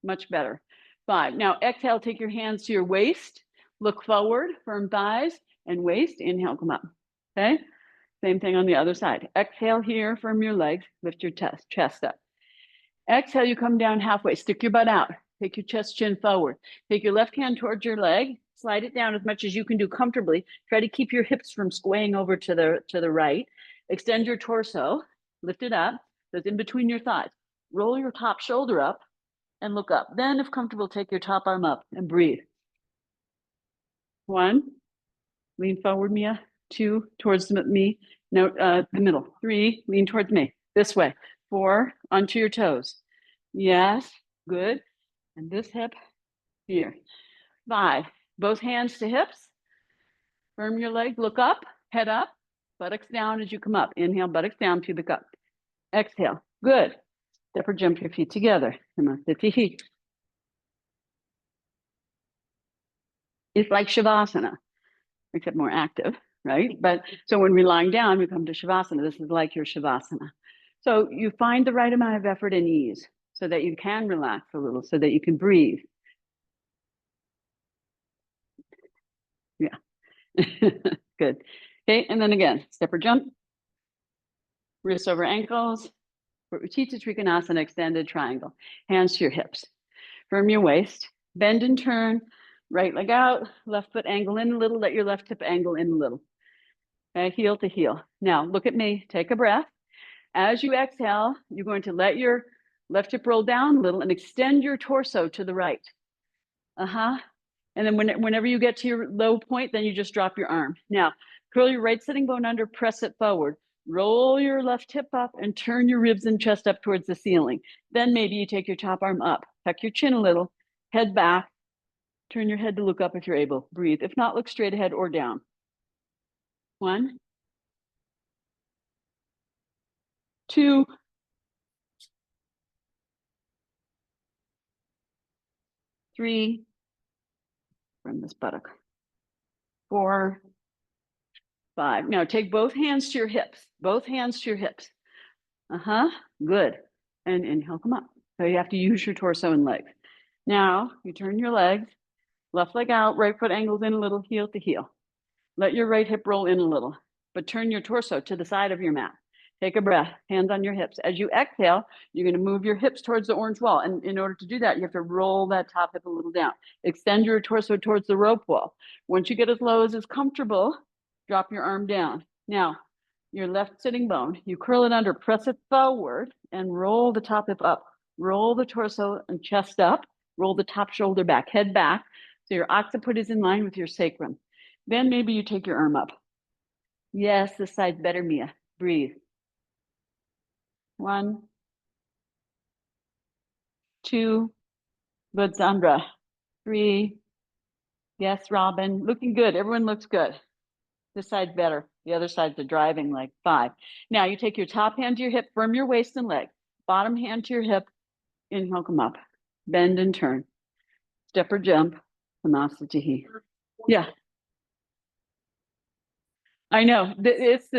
much better. 5, now exhale, take your hands to your waist. Look forward, firm thighs and waist. Inhale, come up. Okay, same thing on the other side. Exhale here, firm your legs, lift your chest up. Exhale, you come down halfway, stick your butt out. Take your chest, chin forward. Take your left hand towards your leg, slide it down as much as you can do comfortably. Try to keep your hips from swaying over to the right. Extend your torso, lift it up. That's in between your thighs. Roll your top shoulder up and look up. Then, if comfortable, take your top arm up and breathe. 1, lean forward, Mia. 2, towards me. No, the middle. 3, lean towards me. This way. 4, onto your toes. Yes, good. And this hip here. 5, both hands to hips. Firm your leg, look up, head up, buttocks down as you come up. Inhale, buttocks down through the cup. Exhale, good. Step or jump your feet together. It's like Shavasana, except more active, right? But so when we're lying down, we come to Shavasana. This is like your Shavasana. So you find the right amount of effort and ease so that you can relax a little, so that you can breathe. Yeah. Good. Okay, and then again, step or jump, wrists over ankles, Utthita Trikonasana, extended triangle. Hands to your hips. Firm your waist, bend and turn, right leg out, left foot angle in a little, let your left hip angle in a little. Okay, heel to heel. Now look at me, take a breath. As you exhale, you're going to let your left hip roll down a little and extend your torso to the right. And then whenever you get to your low point, then you just drop your arm. Now, curl your right sitting bone under, press it forward. Roll your left hip up and turn your ribs and chest up towards the ceiling. Then maybe you take your top arm up, tuck your chin a little, head back, turn your head to look up if you're able. Breathe. If not, look straight ahead or down. 1, 2, 3, from this buttock. 4, 5. Now take both hands to your hips, both hands to your hips. Good. And inhale, come up. So you have to use your torso and legs. Now you turn your legs, left leg out, right foot angles in a little, heel to heel. Let your right hip roll in a little, but turn your torso to the side of your mat. Take a breath, hands on your hips. As you exhale, you're going to move your hips towards the orange wall. And in order to do that, you have to roll that top hip a little down. Extend your torso towards the rope wall. Once you get as low as is comfortable, drop your arm down. Now, your left sitting bone, you curl it under, press it forward, and roll the top hip up. Roll the torso and chest up. Roll the top shoulder back, head back. So your occiput is in line with your sacrum. Then maybe you take your arm up. Yes, this side's better, Mia. Breathe. 1, 2, good, Sandra. 3, yes, Robin. Looking good. Everyone looks good. This side's better. The other side's the driving, like 5. Now you take your top hand to your hip, firm your waist and leg. Bottom hand to your hip. Inhale, come up. Bend and turn. Step or jump. Samastitihi. Yeah, I know. It's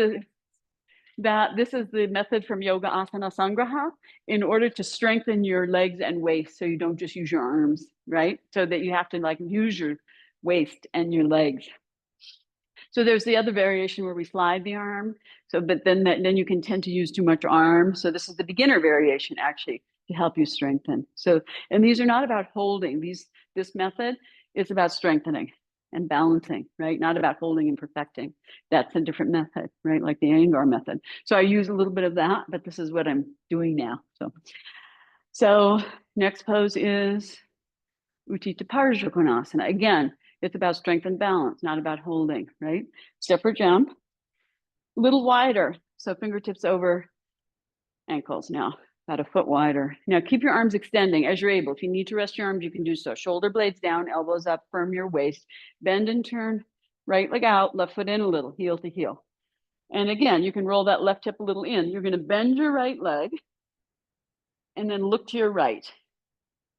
this is the method from Yoga Asana Sangraha in order to strengthen your legs and waist so you don't just use your arms, right? So that you have to like use your waist and your legs. So there's the other variation where we slide the arm. So, but then you can tend to use too much arm. So this is the beginner variation actually to help you strengthen. So, and these are not about holding. This method is about strengthening and balancing, right? Not about holding and perfecting. That's a different method, right? Like the Iyengar method. So I use a little bit of that, but this is what I'm doing now. So next pose is Utthita Parjakonasana. Again, it's about strength and balance, not about holding, right? Step or jump, a little wider. So fingertips over ankles now, about a foot wider. Now keep your arms extending as you're able. If you need to rest your arms, you can do so. Shoulder blades down, elbows up, firm your waist. Bend and turn, right leg out, left foot in a little, heel to heel. And again, you can roll that left hip a little in. You're gonna bend your right leg and then look to your right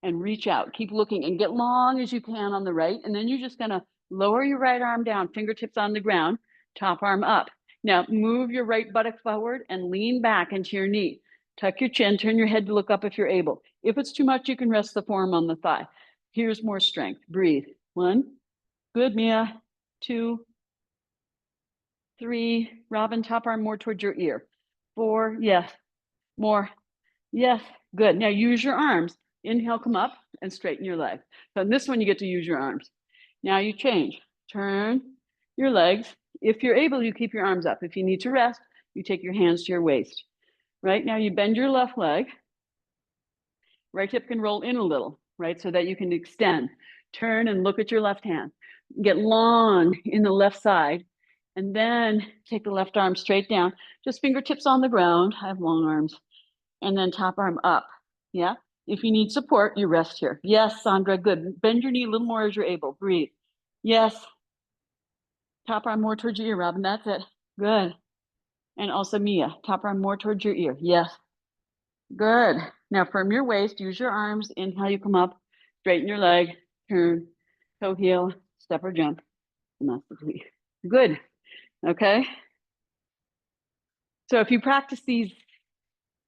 and reach out. Keep looking and get long as you can on the right. And then you're just gonna lower your right arm down, fingertips on the ground, top arm up. Now move your right buttock forward and lean back into your knee. Tuck your chin, turn your head to look up if you're able. If it's too much, you can rest the forearm on the thigh. Here's more strength. Breathe. 1, good, Mia. 2, 3, Robin, top arm more towards your ear. 4, yes, more, yes, good. Now use your arms. Inhale, come up and straighten your leg. So in this one, you get to use your arms. Now you change. Turn your legs. If you're able, you keep your arms up. If you need to rest, you take your hands to your waist. Right now, you bend your left leg. Right hip can roll in a little, right? So that you can extend. Turn and look at your left hand. Get long in the left side. And then take the left arm straight down. Just fingertips on the ground. I have long arms. And then top arm up. Yeah. If you need support, you rest here. Yes, Sandra, good. Bend your knee a little more as you're able. Breathe. Yes. Top arm more towards your ear, Robin. That's it. Good. And also Mia, top arm more towards your ear. Yes. Good. Now firm your waist, use your arms. Inhale, you come up, straighten your leg, turn, toe heel, step or jump. And that's the three. Good. Okay. So if you practice these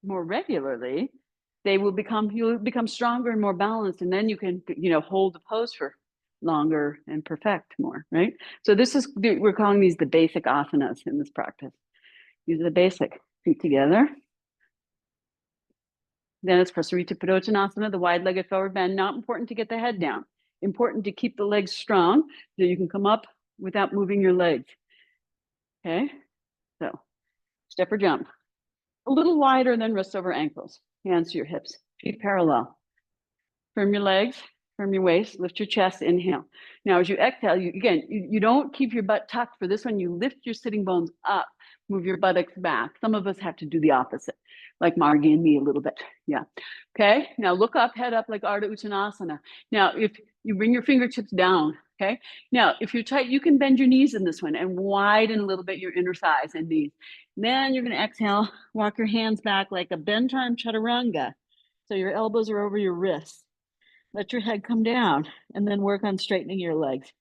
more regularly, you'll become stronger and more balanced, and then you can, hold the pose for longer and perfect more, right? So we're calling these the basic asanas in this practice. These are the basic. Feet together. Then it's Prasarita Padottanasana, the wide-legged forward bend. Not important to get the head down. Important to keep the legs strong so you can come up without moving your legs. Okay, so step or jump. A little wider than wrists over ankles. Hands to your hips. Feet parallel. Firm your legs, firm your waist, lift your chest, inhale. Now as you exhale, you don't keep your butt tucked. For this one, you lift your sitting bones up, move your buttocks back. Some of us have to do the opposite, like Margie and me a little bit. Yeah. Okay, now look up, head up like Ardha Uttanasana. Now, if you bring your fingertips down, okay? Now, if you're tight, you can bend your knees in this one and widen a little bit your inner thighs and knees. Then you're gonna exhale, walk your hands back like a bent arm chaturanga. So your elbows are over your wrists. Let your head come down and then work on straightening your legs.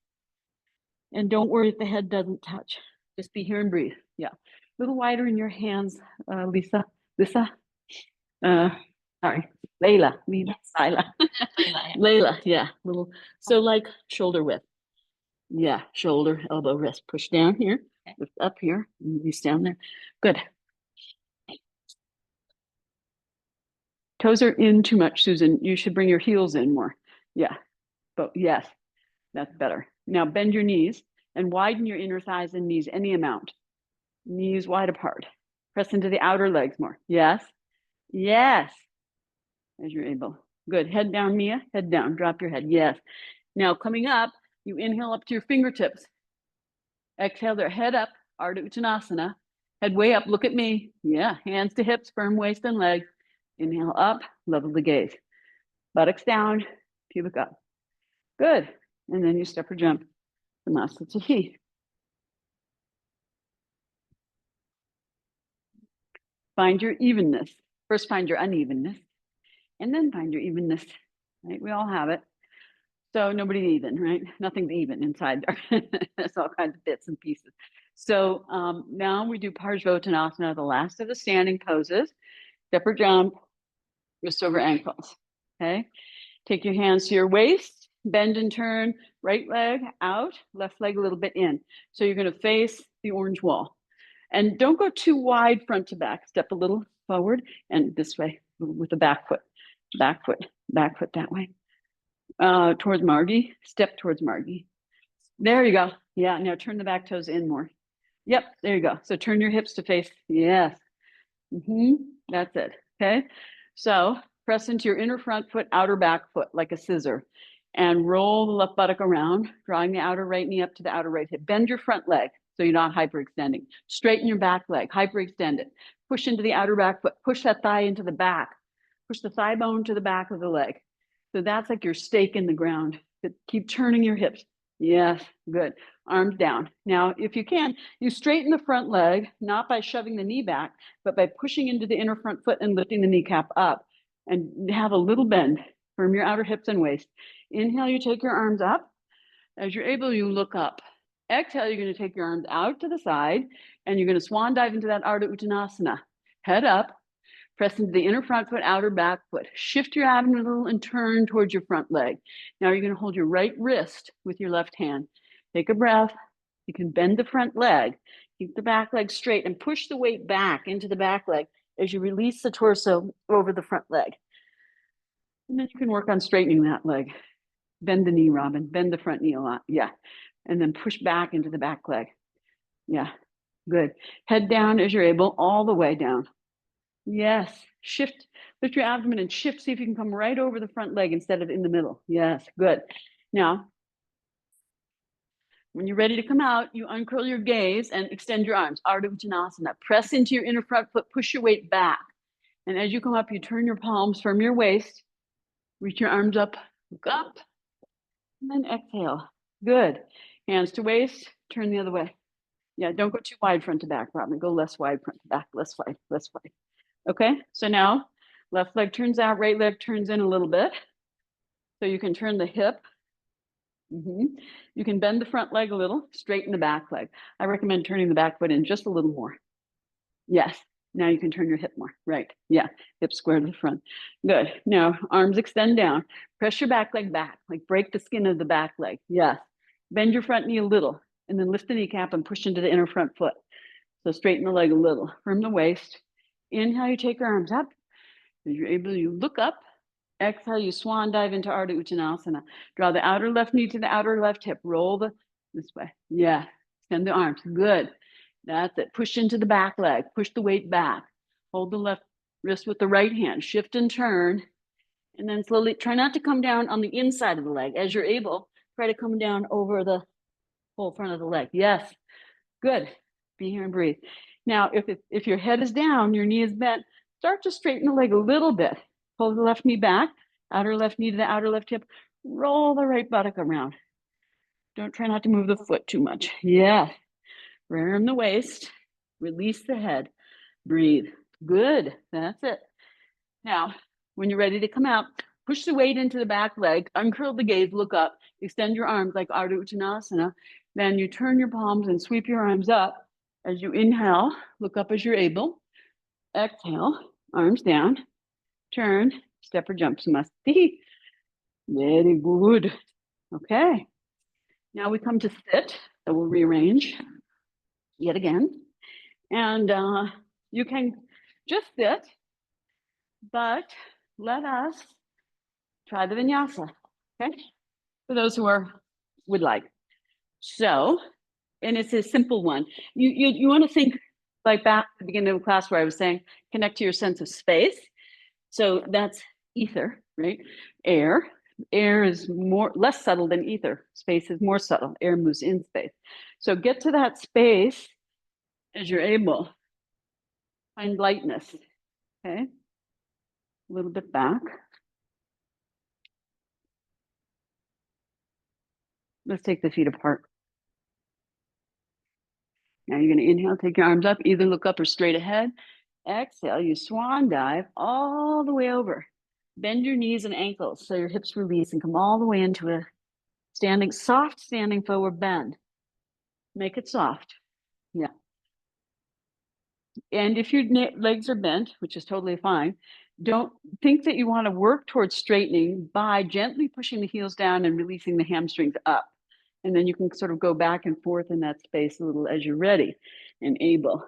And don't worry if the head doesn't touch. Just be here and breathe. Yeah. A little wider in your hands, Lisa. Lisa, sorry, Layla, Lila, Lila, Layla, yeah, little, so like shoulder width. Yeah, shoulder, elbow, wrist, push down here, lift up here, release down there. Good. Toes are in too much, Susan. You should bring your heels in more. Yeah, but yes, that's better. Now bend your knees and widen your inner thighs and knees any amount. Knees wide apart. Press into the outer legs more. Yes, yes, as you're able. Good. Head down, Mia. Head down. Drop your head. Yes. Now coming up, you inhale up to your fingertips. Exhale their head up, Ardha Uttanasana. Head way up, look at me. Yeah, hands to hips, firm waist and legs. Inhale up, level the gaze. Buttocks down, pubic up. Good. And then you step or jump the Masatsahi. Find your evenness. First, find your unevenness, and then find your evenness. Right? We all have it. So nobody's even, right? Nothing's even inside there. There's all kinds of bits and pieces. So now we do Parsvottanasana, the last of the standing poses. Step or jump, wrist over ankles. Okay. Take your hands to your waist, bend and turn, right leg out, left leg a little bit in. So you're going to face the orange wall. And don't go too wide front to back. Step a little forward and this way with the back foot, back foot that way. Towards Margie, step towards Margie. There you go. Yeah, now turn the back toes in more. Yep, there you go. So turn your hips to face. Yes. That's it. Okay. So press into your inner front foot, outer back foot like a scissor and roll the left buttock around, drawing the outer right knee up to the outer right hip. Bend your front leg so you're not hyperextending. Straighten your back leg, hyperextend it. Push into the outer back foot. Push that thigh into the back. Push the thigh bone to the back of the leg. So that's like your stake in the ground. But keep turning your hips. Yes, good. Arms down. Now, if you can, you straighten the front leg, not by shoving the knee back, but by pushing into the inner front foot and lifting the kneecap up and have a little bend from your outer hips and waist. Inhale, you take your arms up. As you're able, you look up. Exhale, you're going to take your arms out to the side and you're going to swan dive into that Ardha Uttanasana. Head up, press into the inner front foot, outer back foot. Shift your abdomen a little and turn towards your front leg. Now you're going to hold your right wrist with your left hand. Take a breath. You can bend the front leg. Keep the back leg straight and push the weight back into the back leg as you release the torso over the front leg. And then you can work on straightening that leg. Bend the knee, Robin. Bend the front knee a lot. Yeah. And then push back into the back leg. Yeah. Good. Head down as you're able, all the way down. Yes. Shift, lift your abdomen and shift. See if you can come right over the front leg instead of in the middle. Yes. Good. Now, when you're ready to come out, you uncurl your gaze and extend your arms. Ardha Uttanasana. Press into your inner front foot. Push your weight back. And as you come up, you turn your palms from your waist. Reach your arms up. Look up. And then exhale. Good. Hands to waist. Turn the other way. Yeah, don't go too wide front to back, Robin. Go less wide front to back, less wide, less wide. Okay, so now left leg turns out, right leg turns in a little bit. So you can turn the hip. You can bend the front leg a little, straighten the back leg. I recommend turning the back foot in just a little more. Yes, now you can turn your hip more. Right, yeah, hip square to the front. Good, now arms extend down. Press your back leg back, like break the skin of the back leg. Yes, bend your front knee a little and then lift the kneecap and push into the inner front foot. So straighten the leg a little from the waist. Inhale, you take your arms up. As you're able, you look up. Exhale, you swan dive into Ardha Uttanasana. Draw the outer left knee to the outer left hip. Roll this way. Yeah, extend the arms. Good. That's it. Push into the back leg. Push the weight back. Hold the left wrist with the right hand. Shift and turn. And then slowly try not to come down on the inside of the leg. As you're able, try to come down over the whole front of the leg. Yes. Good. Be here and breathe. Now, if your head is down, your knee is bent, start to straighten the leg a little bit. Pull the left knee back, outer left knee to the outer left hip. Roll the right buttock around. Don't try not to move the foot too much. Yeah. Firm the waist. Release the head. Breathe. Good. That's it. Now, when you're ready to come out, push the weight into the back leg, uncurl the gaze, look up, extend your arms like Ardha Uttanasana. Then you turn your palms and sweep your arms up. As you inhale, look up as you're able. Exhale, arms down, turn, step or jump samasti. Very good. Okay. Now we come to sit. So we'll rearrange yet again. And you can just sit, but let us try the vinyasa. Okay. For those who would like. So, and it's a simple one. You want to think like back at the beginning of the class where I was saying, connect to your sense of space. So that's ether, right? Air. Air is less subtle than ether. Space is more subtle. Air moves in space. So get to that space as you're able. Find lightness. Okay. A little bit back. Let's take the feet apart. Now you're going to inhale, take your arms up, either look up or straight ahead. Exhale, you swan dive all the way over. Bend your knees and ankles so your hips release and come all the way into a soft standing forward bend. Make it soft. Yeah. And if your legs are bent, which is totally fine, don't think that you want to work towards straightening by gently pushing the heels down and releasing the hamstrings up. And then you can sort of go back and forth in that space a little as you're ready and able.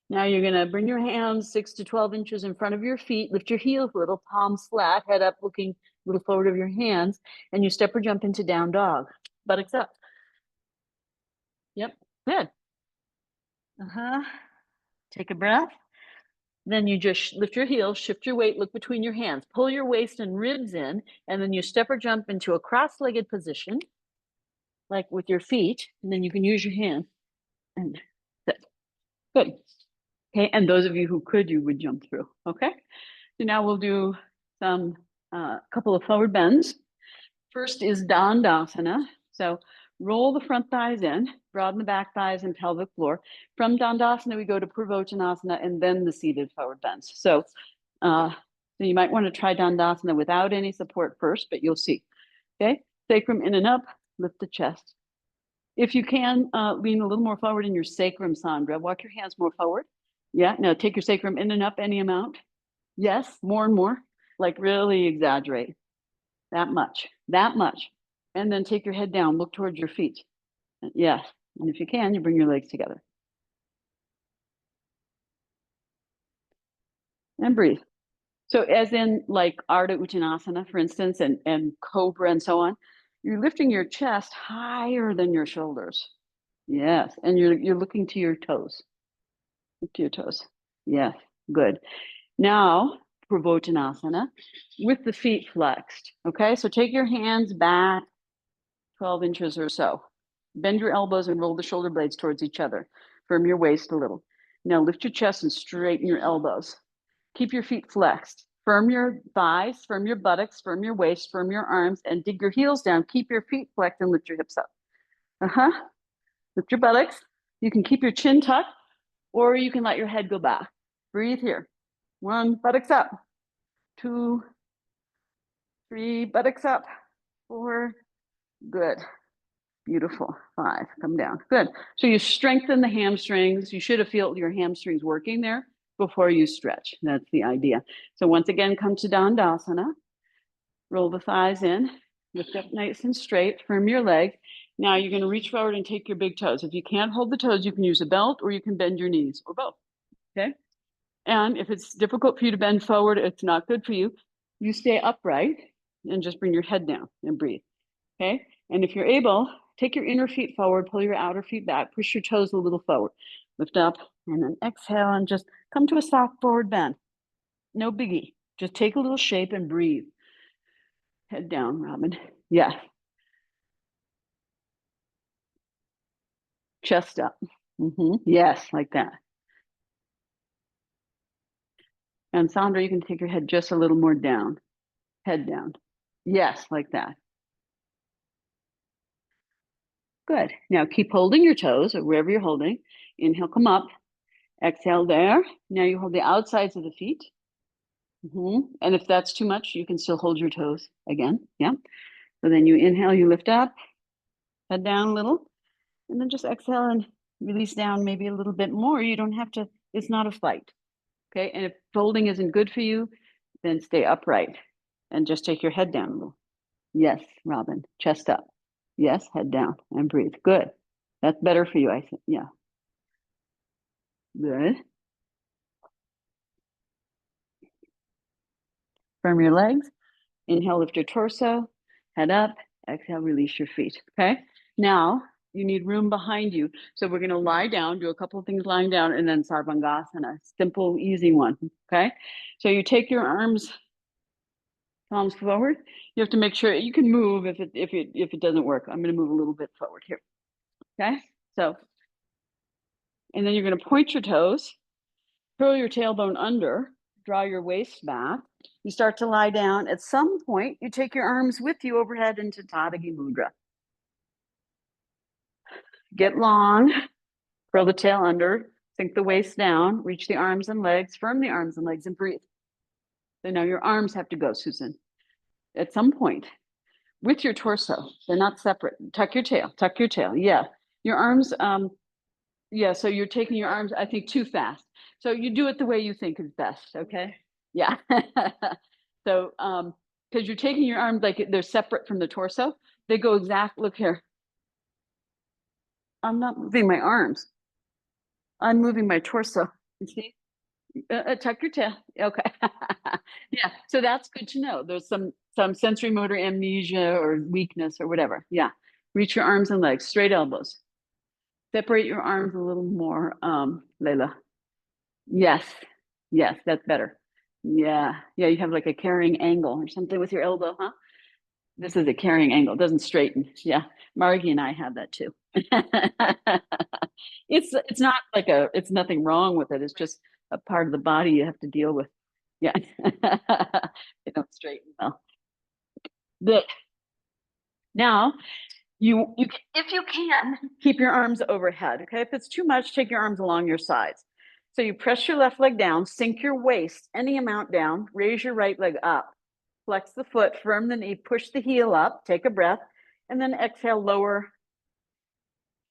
Now you're going to bring your hands 6 to 12 inches in front of your feet, lift your heels a little, palms flat, head up, looking a little forward of your hands, and you step or jump into down dog. Buttocks up. Yep, good. Take a breath. Then you just lift your heels, shift your weight, look between your hands, pull your waist and ribs in, and then you step or jump into a cross-legged position, like with your feet, and then you can use your hand and sit. Good. Okay, and those of you who could, you would jump through. Okay, so now we'll do some couple of forward bends. First is Dandasana. So roll the front thighs in, broaden the back thighs and pelvic floor. From Dandasana, we go to Purvottanasana and then the seated forward bends. So you might want to try Dandasana without any support first, but you'll see. Okay, sacrum in and up, lift the chest. If you can, lean a little more forward in your sacrum, Sandra. Walk your hands more forward. Yeah, now take your sacrum in and up any amount. Yes, more and more, like really exaggerate. That much. And then take your head down, look towards your feet. Yes, and if you can, you bring your legs together. And breathe. So as in like Ardha Uttanasana, for instance, and Cobra and so on, you're lifting your chest higher than your shoulders. Yes, and you're looking to your toes. Look to your toes. Yes, good. Now, Purvottanasana with the feet flexed. Okay, so take your hands back 12 inches or so. Bend your elbows and roll the shoulder blades towards each other. Firm your waist a little. Now lift your chest and straighten your elbows. Keep your feet flexed. Firm your thighs, firm your buttocks, firm your waist, firm your arms, and dig your heels down. Keep your feet flexed and lift your hips up. Lift your buttocks. You can keep your chin tucked, or you can let your head go back. Breathe here. 1, buttocks up. 2, 3, buttocks up. 4, good. Beautiful. 5, come down. Good. So you strengthen the hamstrings. You should have felt your hamstrings working there before you stretch. That's the idea. So once again, come to Dandasana. Roll the thighs in. Lift up nice and straight. Firm your leg. Now you're going to reach forward and take your big toes. If you can't hold the toes, you can use a belt or you can bend your knees or both. Okay. And if it's difficult for you to bend forward, it's not good for you. You stay upright and just bring your head down and breathe. Okay. And if you're able, take your inner feet forward, pull your outer feet back, push your toes a little forward, lift up, and then exhale and just come to a soft forward bend. No biggie. Just take a little shape and breathe. Head down, Robin. Yes. Chest up. Yes, like that. And Sandra, you can take your head just a little more down. Head down. Yes, like that. Good. Now keep holding your toes or wherever you're holding. Inhale, come up. Exhale there. Now you hold the outsides of the feet. And if that's too much, you can still hold your toes again. Yeah. So then you inhale, you lift up, head down a little, and then just exhale and release down maybe a little bit more. You don't have to, it's not a fight. Okay. And if folding isn't good for you, then stay upright and just take your head down a little. Yes, Robin, chest up. Yes, head down and breathe. Good. That's better for you, I think. Yeah. Good. Firm your legs. Inhale, lift your torso, head up. Exhale, release your feet. Okay. Now you need room behind you. So we're going to lie down, do a couple of things lying down, and then Sarvangasana. Simple, easy one. Okay. So you take your arms, palms forward. You have to make sure you can move if it doesn't work. I'm going to move a little bit forward here. Okay. So, and then you're going to point your toes, curl your tailbone under, draw your waist back. You start to lie down. At some point, you take your arms with you overhead into Tadagi Mudra. Get long, curl the tail under, sink the waist down, reach the arms and legs, firm the arms and legs, and breathe. So now your arms have to go, Susan. At some point, with your torso, they're not separate. Tuck your tail, tuck your tail. Yeah. Your arms, yeah, so you're taking your arms, I think, too fast. So you do it the way you think is best, okay? Yeah. So, because you're taking your arms like they're separate from the torso, they go look here. I'm not moving my arms. I'm moving my torso. You see? Tuck your tail. Okay. Yeah. So that's good to know. There's some sensory motor amnesia or weakness or whatever. Yeah. Reach your arms and legs, straight elbows. Separate your arms a little more, Layla. Yes. Yes, that's better. Yeah. Yeah, you have like a carrying angle or something with your elbow, huh? This is a carrying angle. It doesn't straighten. Yeah. Margie and I have that too. It's not like it's nothing wrong with it. It's just a part of the body you have to deal with. Yeah. They don't straighten well. Good. Now if you can keep your arms overhead. Okay. If it's too much, take your arms along your sides. So you press your left leg down, sink your waist any amount down, raise your right leg up, flex the foot, firm the knee, push the heel up, take a breath, and then exhale, lower,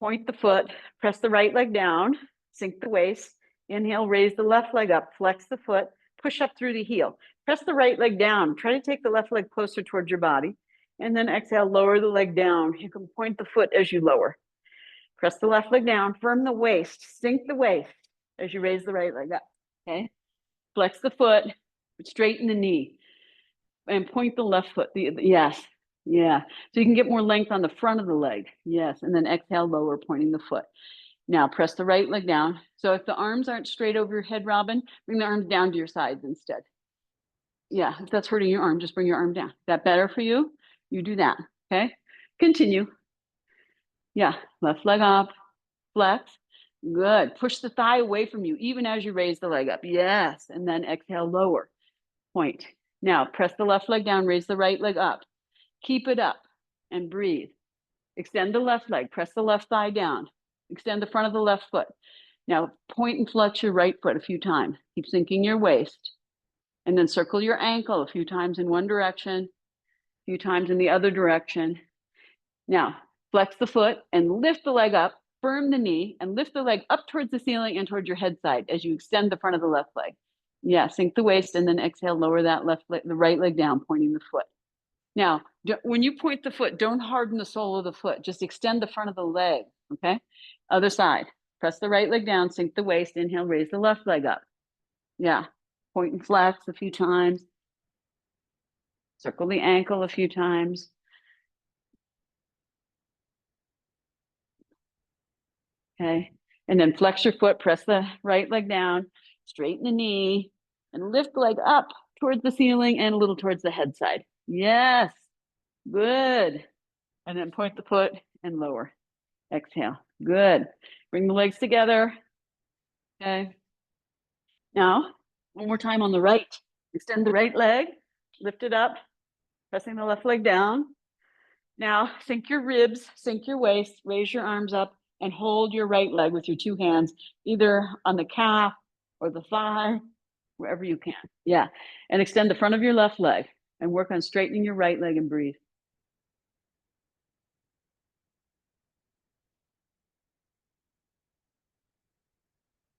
point the foot, press the right leg down, sink the waist, inhale, raise the left leg up, flex the foot, push up through the heel, press the right leg down, try to take the left leg closer towards your body, and then exhale, lower the leg down. You can point the foot as you lower. Press the left leg down, firm the waist, sink the waist as you raise the right leg up. Okay. Flex the foot, straighten the knee, and point the left foot. Yes. Yeah. So you can get more length on the front of the leg. Yes. And then exhale, lower, pointing the foot. Now press the right leg down. So if the arms aren't straight over your head, Robin, bring the arms down to your sides instead. Yeah. If that's hurting your arm, just bring your arm down. Is that better for you? You do that. Okay. Continue. Yeah. Left leg up, flex. Good. Push the thigh away from you, even as you raise the leg up. Yes. And then exhale, lower, point. Now press the left leg down, raise the right leg up. Keep it up and breathe. Extend the left leg, press the left thigh down. Extend the front of the left foot. Now point and flex your right foot a few times. Keep sinking your waist. And then circle your ankle a few times in one direction, a few times in the other direction. Now flex the foot and lift the leg up, firm the knee, and lift the leg up towards the ceiling and towards your head side as you extend the front of the left leg. Yeah, sink the waist and then exhale, lower that the right leg down, pointing the foot. Now, when you point the foot, don't harden the sole of the foot. Just extend the front of the leg, okay? Other side. Press the right leg down, sink the waist, inhale, raise the left leg up. Yeah, point and flex a few times. Circle the ankle a few times. Okay, and then flex your foot, press the right leg down, straighten the knee, and lift the leg up towards the ceiling and a little towards the head side. Yes, good. And then point the foot and lower. Exhale. Good. Bring the legs together. Okay. Now, one more time on the right. Extend the right leg, lift it up, pressing the left leg down. Now, sink your ribs, sink your waist, raise your arms up, and hold your right leg with your two hands, either on the calf or the thigh, wherever you can. Yeah. And extend the front of your left leg and work on straightening your right leg and breathe.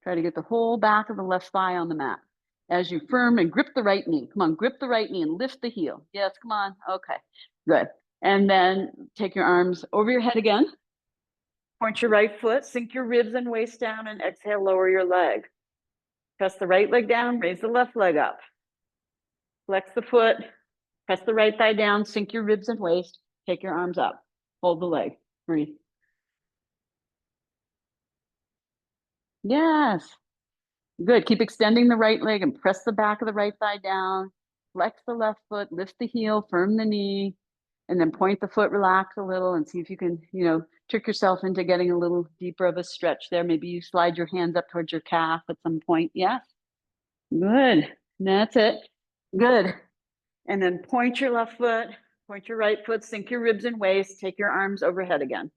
Try to get the whole back of the left thigh on the mat. as you firm and grip the right knee. Come on, grip the right knee and lift the heel. Yes, come on. Okay, good. And then take your arms over your head again. Point your right foot, sink your ribs and waist down, and exhale, lower your leg. Press the right leg down, raise the left leg up. Flex the foot, press the right thigh down, sink your ribs and waist, take your arms up. Hold the leg, breathe. Yes, good. Keep extending the right leg and press the back of the right thigh down. Flex the left foot, lift the heel, firm the knee, and then point the foot, relax a little, and see if you can, trick yourself into getting a little deeper of a stretch there. Maybe you slide your hands up towards your calf at some point. Yes, good. That's it. Good. And then point your left foot, point your right foot, sink your ribs and waist, take your arms overhead again.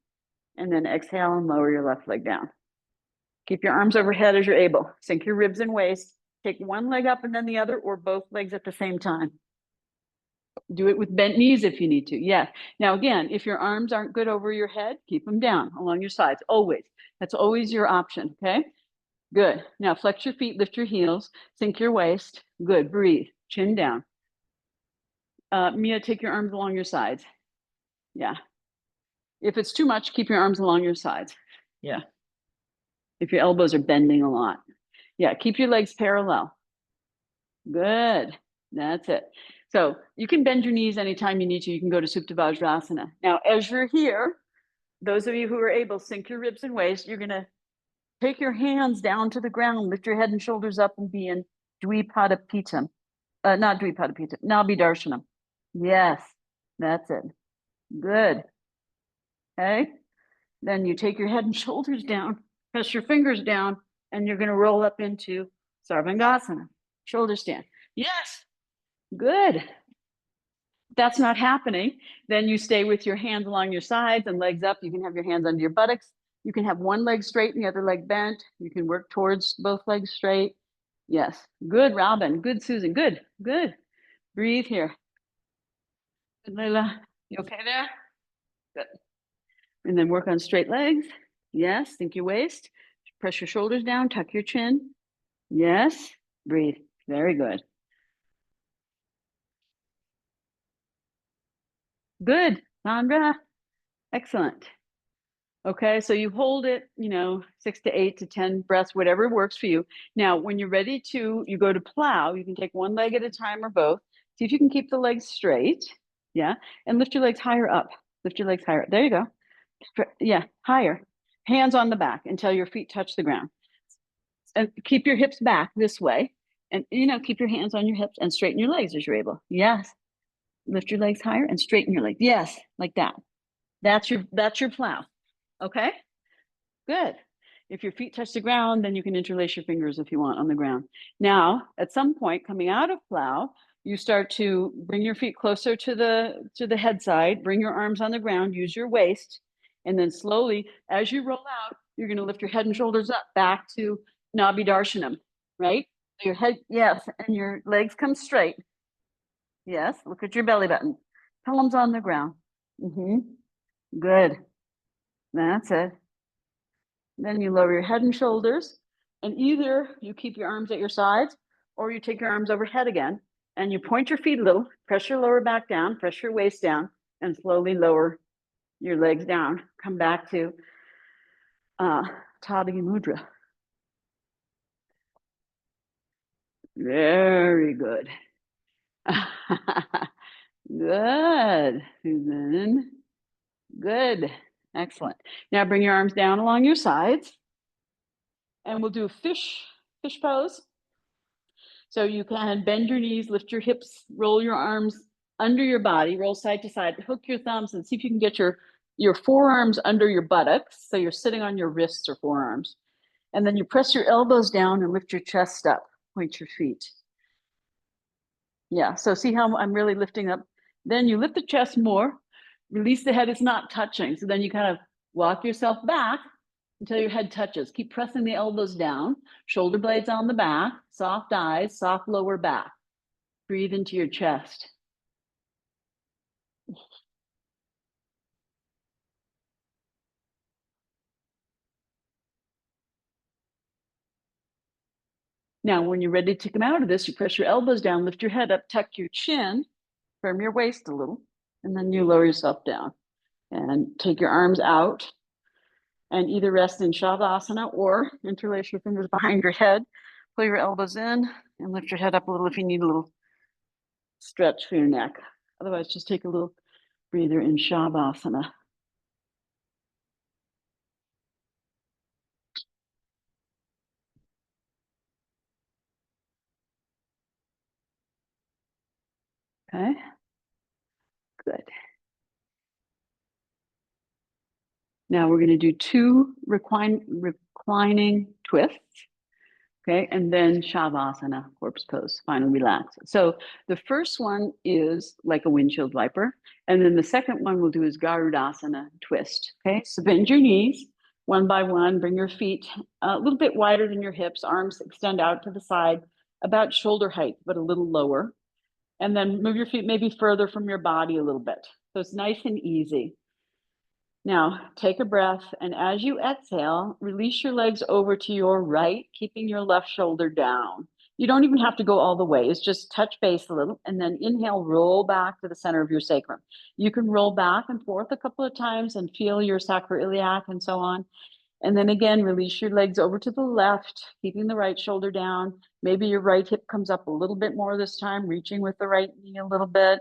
And then exhale and lower your left leg down. Keep your arms overhead as you're able. Sink your ribs and waist. Take one leg up and then the other, or both legs at the same time. Do it with bent knees if you need to. Yeah. Now, again, if your arms aren't good over your head, keep them down along your sides, always. That's always your option, okay? Good. Now, flex your feet, lift your heels, sink your waist. Good. Breathe. Chin down. Mia, take your arms along your sides. Yeah. If it's too much, keep your arms along your sides. Yeah. If your elbows are bending a lot. Yeah. Keep your legs parallel. Good. That's it. So you can bend your knees anytime you need to. You can go to Supta Vajrasana. Now, as you're here, those of you who are able, sink your ribs and waist. You're going to take your hands down to the ground, lift your head and shoulders up, and be in Dvipada Pitam. Not Dvipada Pitam, Nabi Darshanam. Yes, that's it. Good. Okay. Then you take your head and shoulders down, press your fingers down, and you're going to roll up into Sarvangasana, shoulder stand. Yes. Good. If that's not happening, then you stay with your hands along your sides and legs up. You can have your hands under your buttocks. You can have one leg straight and the other leg bent. You can work towards both legs straight. Yes. Good, Robin. Good, Susan. Good. Good. Breathe here. Good, Layla. You okay there? Good. And then work on straight legs. Yes. Sink your waist. Press your shoulders down. Tuck your chin. Yes. Breathe. Very good. Good, Sandra. Excellent. Okay, so you hold it, 6 to 8 to 10 breaths, whatever works for you. Now, when you're ready to, you go to plow, you can take one leg at a time or both. See if you can keep the legs straight. Yeah, and lift your legs higher up. Lift your legs higher. There you go. Yeah, higher. Hands on the back until your feet touch the ground. And keep your hips back this way. And, keep your hands on your hips and straighten your legs as you're able. Yes. Lift your legs higher and straighten your legs. Yes, like that. That's your plow. Okay, good. If your feet touch the ground, then you can interlace your fingers if you want on the ground. Now, at some point coming out of plow, you start to bring your feet closer to the head side, bring your arms on the ground, use your waist, and then slowly, as you roll out, you're going to lift your head and shoulders up back to Nabi Darshanam, right? Your head, yes, and your legs come straight. Yes, look at your belly button. Palms on the ground. Good. That's it. Then you lower your head and shoulders, and either you keep your arms at your sides or you take your arms overhead again, and you point your feet a little, press your lower back down, press your waist down, and slowly lower your legs down. Come back to Tadagi Mudra. Very good. Good, Susan. Good. Excellent. Now bring your arms down along your sides, and we'll do fish pose. So you can bend your knees, lift your hips, roll your arms under your body, roll side to side, hook your thumbs, and see if you can get your forearms under your buttocks. So you're sitting on your wrists or forearms. And then you press your elbows down and lift your chest up, point your feet. Yeah, so see how I'm really lifting up? Then you lift the chest more, release the head, it's not touching. So then you kind of walk yourself back until your head touches. Keep pressing the elbows down, shoulder blades on the back, soft eyes, soft lower back. Breathe into your chest. Now, when you're ready to come out of this, you press your elbows down, lift your head up, tuck your chin, firm your waist a little, and then you lower yourself down and take your arms out and either rest in Shavasana or interlace your fingers behind your head, pull your elbows in and lift your head up a little if you need a little stretch for your neck. Otherwise, just take a little breather in Shavasana. Okay, good. Now we're going to do two reclining twists. Okay, and then Shavasana, corpse pose, final relax. So the first one is like a windshield wiper. And then the second one we'll do is Garudasana twist. Okay, so bend your knees one by one, bring your feet a little bit wider than your hips, arms extend out to the side, about shoulder height, but a little lower. And then move your feet maybe further from your body a little bit. So it's nice and easy. Now, take a breath, and as you exhale, release your legs over to your right, keeping your left shoulder down. You don't even have to go all the way. It's just touch base a little, and then inhale, roll back to the center of your sacrum. You can roll back and forth a couple of times and feel your sacroiliac and so on. And then again, release your legs over to the left, keeping the right shoulder down. Maybe your right hip comes up a little bit more this time, reaching with the right knee a little bit.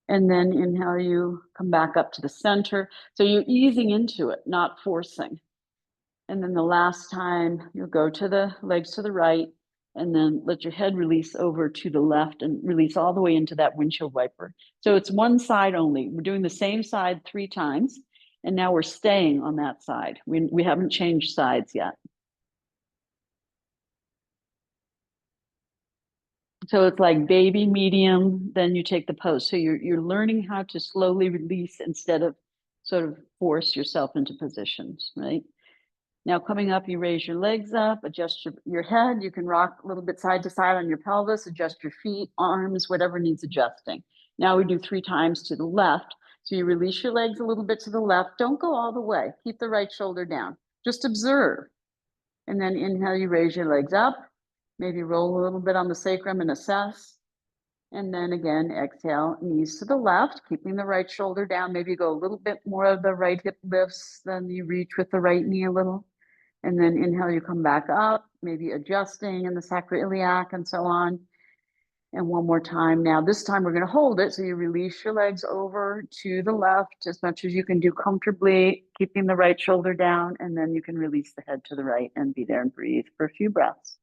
And then inhale, you come back up to the center. So you're easing into it, not forcing. And then the last time you'll go to the legs to the right and then let your head release over to the left and release all the way into that windshield wiper. So it's one side only. We're doing the same side 3 times. And now we're staying on that side. We haven't changed sides yet. So it's like baby, medium, then you take the pose. So you're learning how to slowly release instead of sort of force yourself into positions, right? Now coming up, you raise your legs up, adjust your head. You can rock a little bit side to side on your pelvis, adjust your feet, arms, whatever needs adjusting. Now we do 3 times to the left. So you release your legs a little bit to the left. Don't go all the way. Keep the right shoulder down. Just observe. And then inhale, you raise your legs up. Maybe roll a little bit on the sacrum and assess. And then again, exhale, knees to the left, keeping the right shoulder down. Maybe go a little bit more of the right hip lifts, then you reach with the right knee a little. And then inhale, you come back up, maybe adjusting in the sacroiliac and so on. And one more time. Now, this time we're going to hold it. So you release your legs over to the left as much as you can do comfortably, keeping the right shoulder down. And then you can release the head to the right and be there and breathe for a few breaths.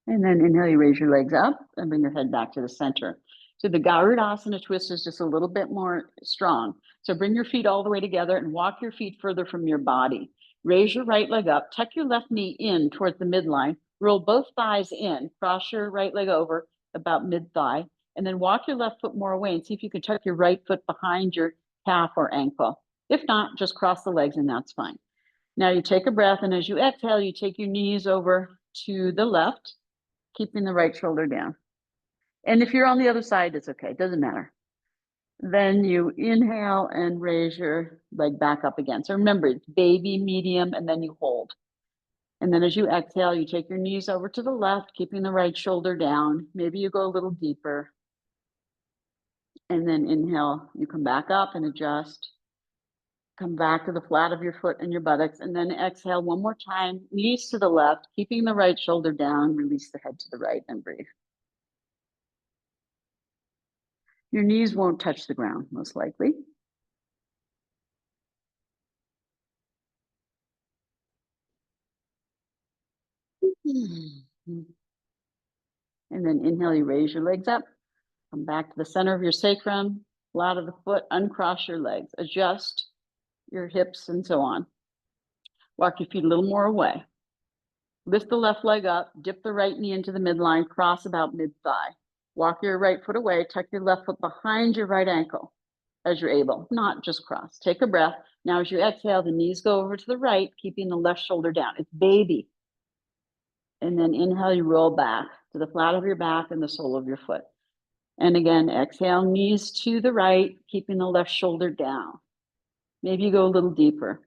And then inhale, you raise your legs up and bring your head back to the center. So the Garudasana twist is just a little bit more strong. So bring your feet all the way together and walk your feet further from your body. Raise your right leg up, tuck your left knee in towards the midline, roll both thighs in, cross your right leg over about mid-thigh, and then walk your left foot more away and see if you can tuck your right foot behind your calf or ankle. If not, just cross the legs and that's fine. Now you take a breath, and as you exhale, you take your knees over to the left, keeping the right shoulder down. And if you're on the other side, it's okay. It doesn't matter. Then you inhale and raise your leg back up again. So remember, it's baby, medium, and then you hold. And then as you exhale, you take your knees over to the left, keeping the right shoulder down. Maybe you go a little deeper. And then inhale, you come back up and adjust. Come back to the flat of your foot and your buttocks. And then exhale one more time, knees to the left, keeping the right shoulder down. Release the head to the right and breathe. Your knees won't touch the ground, most likely. And then inhale, you raise your legs up. Come back to the center of your sacrum, flat of the foot, uncross your legs, adjust your hips and so on. Walk your feet a little more away. Lift the left leg up, dip the right knee into the midline, cross about mid-thigh. Walk your right foot away, tuck your left foot behind your right ankle as you're able, not just cross. Take a breath. Now as you exhale, the knees go over to the right, keeping the left shoulder down. It's baby. And then inhale, you roll back to the flat of your back and the sole of your foot. And again, exhale, knees to the right, keeping the left shoulder down. Maybe you go a little deeper.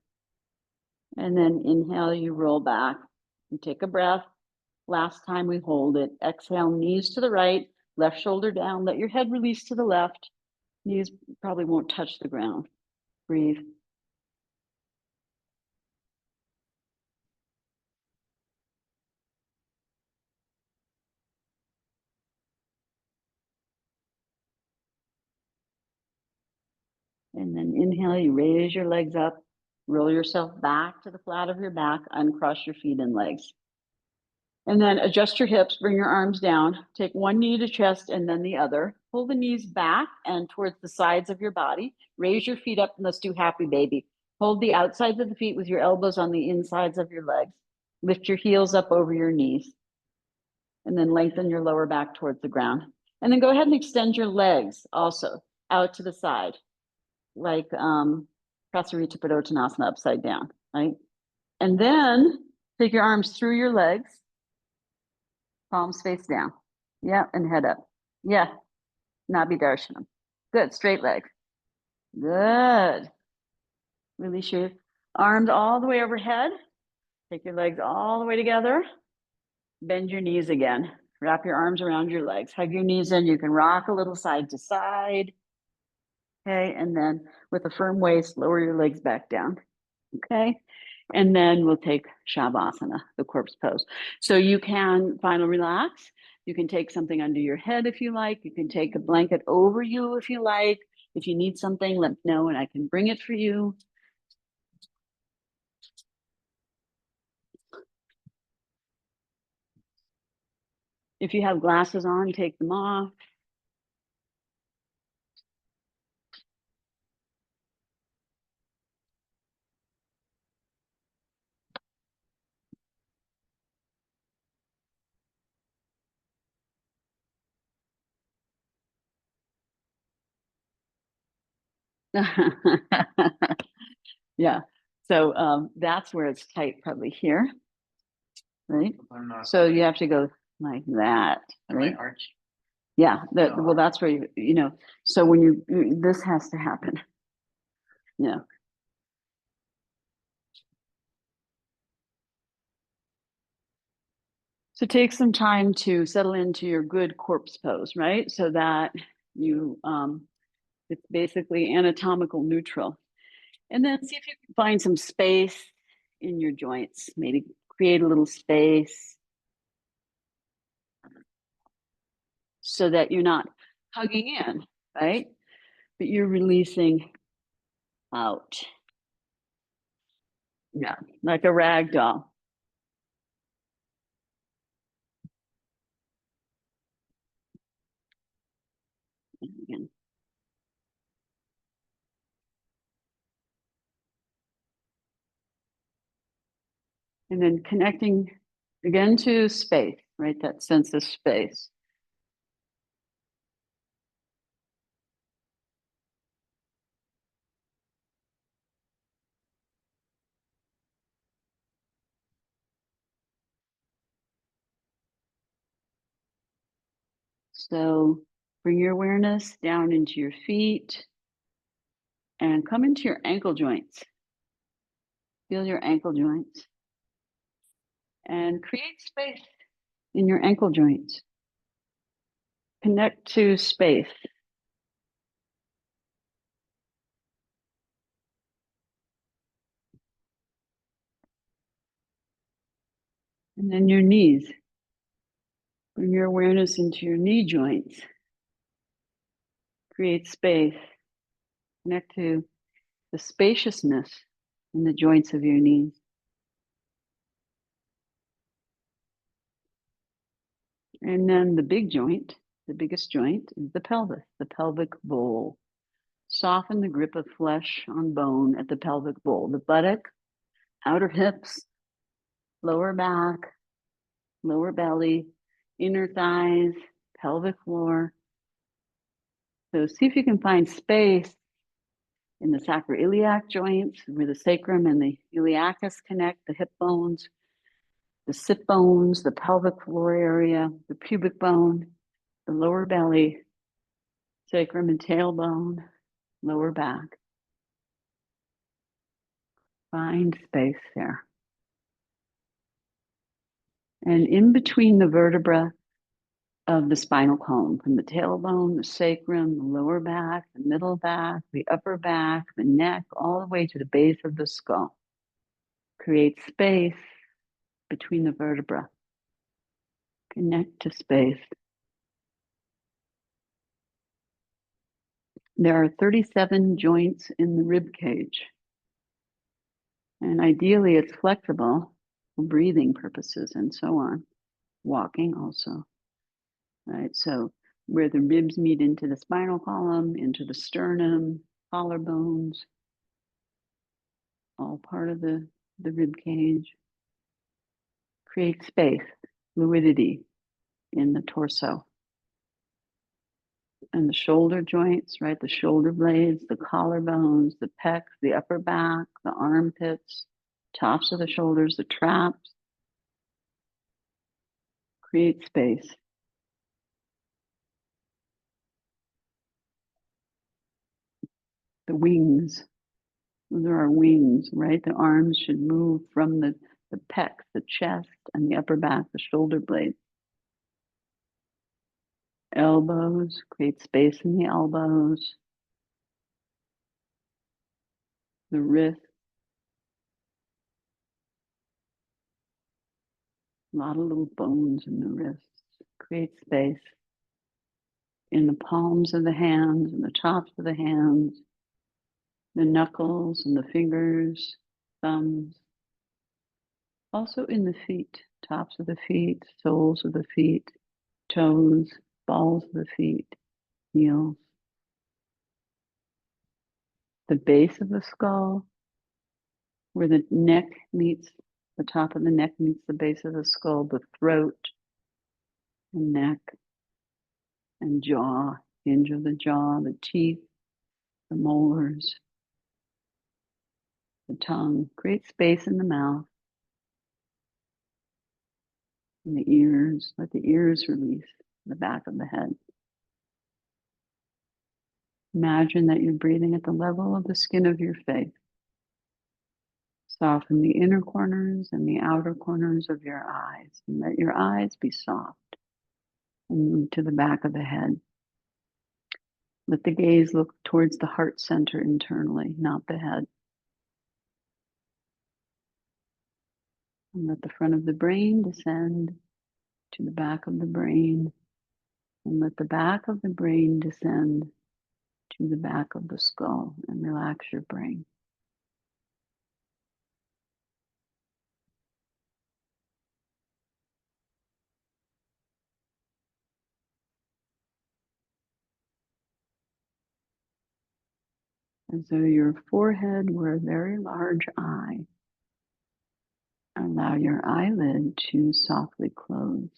And then inhale, you roll back. You take a breath. Last time we hold it. Exhale, knees to the right, left shoulder down. Let your head release to the left. Knees probably won't touch the ground. Breathe. And then inhale, you raise your legs up, roll yourself back to the flat of your back, uncross your feet and legs. And then adjust your hips, bring your arms down, take one knee to chest and then the other. Pull the knees back and towards the sides of your body. Raise your feet up and let's do happy baby. Hold the outsides of the feet with your elbows on the insides of your legs. Lift your heels up over your knees. And then lengthen your lower back towards the ground. And then go ahead and extend your legs also out to the side, like Prasarita Padottanasana, upside down, right? And then take your arms through your legs, palms face down. Yeah, and head up. Yeah, Nabi Darshanam. Good, straight leg. Good. Release your arms all the way overhead. Take your legs all the way together. Bend your knees again. Wrap your arms around your legs. Hug your knees in. You can rock a little side to side. Okay, and then with a firm waist, lower your legs back down. Okay, and then we'll take Shavasana, the corpse pose. So you can final relax. You can take something under your head if you like. You can take a blanket over you if you like. If you need something, let me know and I can bring it for you. If you have glasses on, take them off. Yeah, so that's where it's tight, probably here, right? So you have to go like that, right? Arch. Yeah, well, that's where you know. So when this has to happen. Yeah. So take some time to settle into your good corpse pose, right? So that you, it's basically anatomical neutral. And then see if you can find some space in your joints, maybe create a little space so that you're not hugging in, right? But you're releasing out. Yeah, like a rag doll. Again. And then connecting again to space, right? That sense of space. So bring your awareness down into your feet and come into your ankle joints. Feel your ankle joints and create space in your ankle joints. Connect to space. And then your knees. Bring your awareness into your knee joints. Create space. Connect to the spaciousness in the joints of your knees. And then the big joint, the biggest joint, is the pelvis, the pelvic bowl. Soften the grip of flesh on bone at the pelvic bowl, the buttock, outer hips, lower back, lower belly, inner thighs, pelvic floor. So see if you can find space in the sacroiliac joints where the sacrum and the iliacus connect, the hip bones, the sit bones, the pelvic floor area, the pubic bone, the lower belly, sacrum and tailbone, lower back. Find space there. And in between the vertebra of the spinal column, from the tailbone, the sacrum, the lower back, the middle back, the upper back, the neck, all the way to the base of the skull. Create space between the vertebra. Connect to space. There are 37 joints in the rib cage. And ideally, it's flexible for breathing purposes and so on. Walking also, right? So where the ribs meet into the spinal column, into the sternum, collarbones, all part of the rib cage. Create space, fluidity in the torso. And the shoulder joints, right? The shoulder blades, the collarbones, the pecs, the upper back, the armpits, tops of the shoulders, the traps. Create space. The wings. Those are our wings, right? The arms should move from the pecs, the chest, and the upper back, the shoulder blades. Elbows, create space in the elbows. The wrist, a lot of little bones in the wrists. Create space in the palms of the hands and the tops of the hands, the knuckles and the fingers, thumbs. Also in the feet, tops of the feet, soles of the feet, toes, balls of the feet, heels. The base of the skull, where the neck meets, the top of the neck meets the base of the skull, the throat and neck and jaw, hinge of the jaw, the teeth, the molars, the tongue. Create space in the mouth and the ears. Let the ears release the back of the head. Imagine that you're breathing at the level of the skin of your face. Soften the inner corners and the outer corners of your eyes, and let your eyes be soft and move to the back of the head. Let the gaze look towards the heart center internally, not the head. And let the front of the brain descend to the back of the brain, and let the back of the brain descend to the back of the skull, and relax your brain. As though your forehead were a very large eye. Allow your eyelid to softly close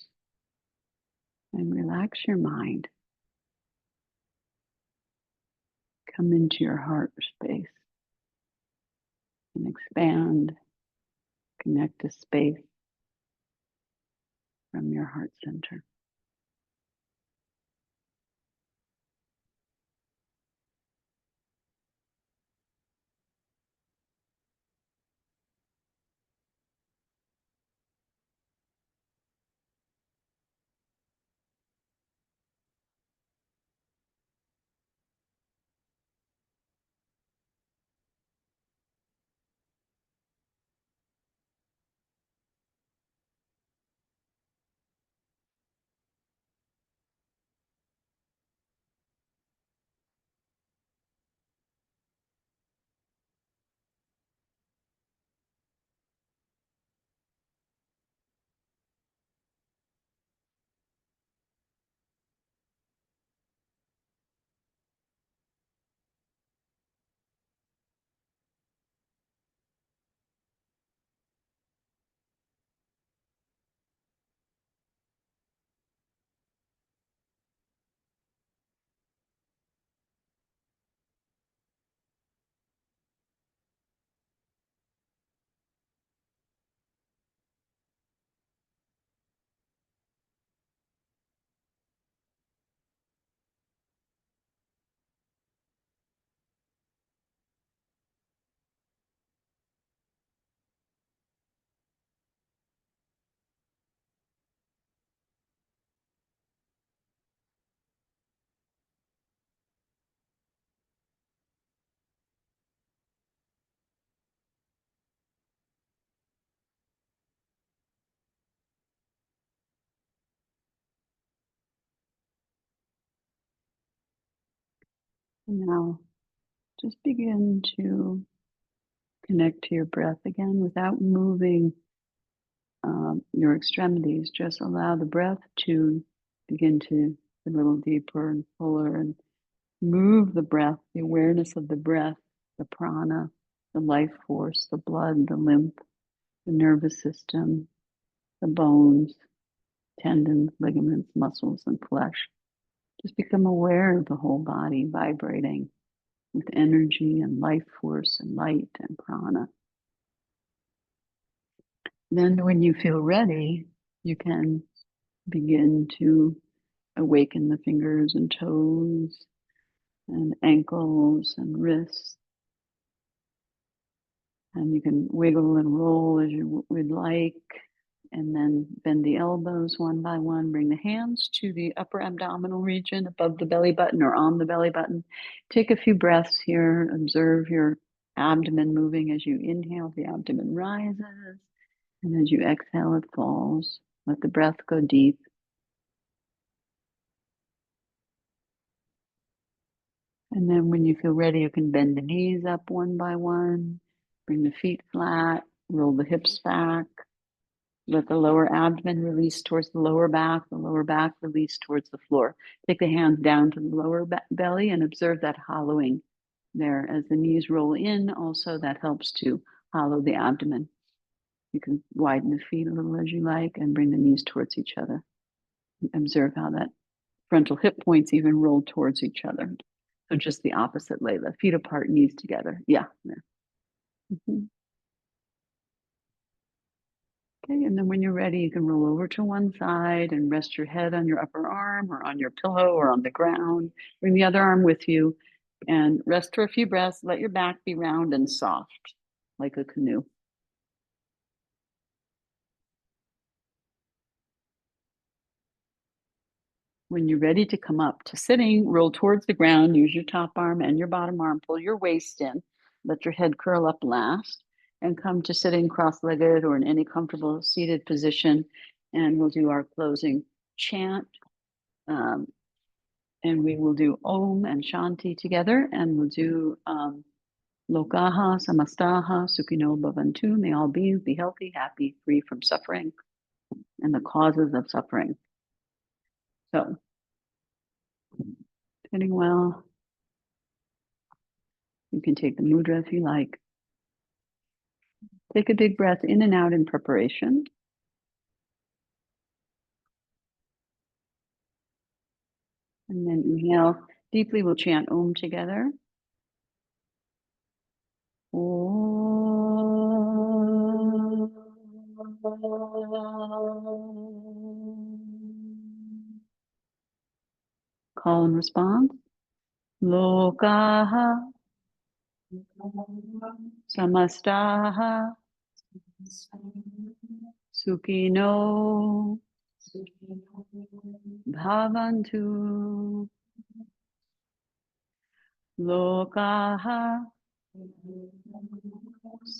and relax your mind. Come into your heart space and expand, connect to space from your heart center. Now, just begin to connect to your breath again without moving your extremities. Just allow the breath to begin to a little deeper and fuller, and move the breath, the awareness of the breath, the prana, the life force, the blood, the lymph, the nervous system, the bones, tendons, ligaments, muscles, and flesh. Just become aware of the whole body vibrating with energy and life force and light and prana. Then, when you feel ready, you can begin to awaken the fingers and toes and ankles and wrists. And you can wiggle and roll as you would like. And then bend the elbows one by one. Bring the hands to the upper abdominal region above the belly button or on the belly button. Take a few breaths here. Observe your abdomen moving as you inhale, the abdomen rises. And as you exhale, it falls. Let the breath go deep. And then when you feel ready, you can bend the knees up one by one. Bring the feet flat. Roll the hips back. Let the lower abdomen release towards the lower back release towards the floor. Take the hands down to the lower belly and observe that hollowing there. As the knees roll in, also that helps to hollow the abdomen. You can widen the feet a little as you like and bring the knees towards each other. Observe how that frontal hip points even roll towards each other. So just the opposite, Layla. Feet apart, knees together. Yeah. There. Mm-hmm. Okay, and then when you're ready, you can roll over to one side and rest your head on your upper arm or on your pillow or on the ground. Bring the other arm with you and rest for a few breaths. Let your back be round and soft like a canoe. When you're ready to come up to sitting, roll towards the ground. Use your top arm and your bottom arm. Pull your waist in. Let your head curl up last and come to sitting cross-legged or in any comfortable seated position. And we'll do our closing chant. And we will do Om and Shanti together, and we'll do Lokaha, Samastaha, Sukhino Bhavantu. May all beings be healthy, happy, free from suffering and the causes of suffering. So, sitting well. You can take the mudra if you like. Take a big breath in and out in preparation. And then inhale deeply. We'll chant Om together. Om. Call and response. Lokaha Samastaha Sukhino Bhavantu. Lokaha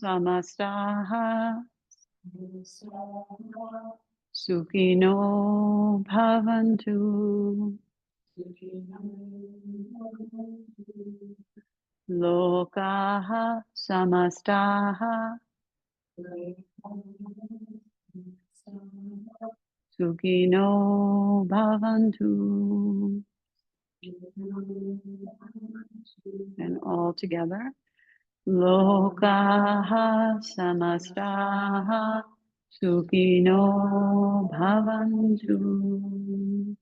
Samastaha Sukhino Bhavantu. Lokaha Samastaha Sukhino Bhavantu. And all together. Lokaha Samastaha Sukhino Bhavantu.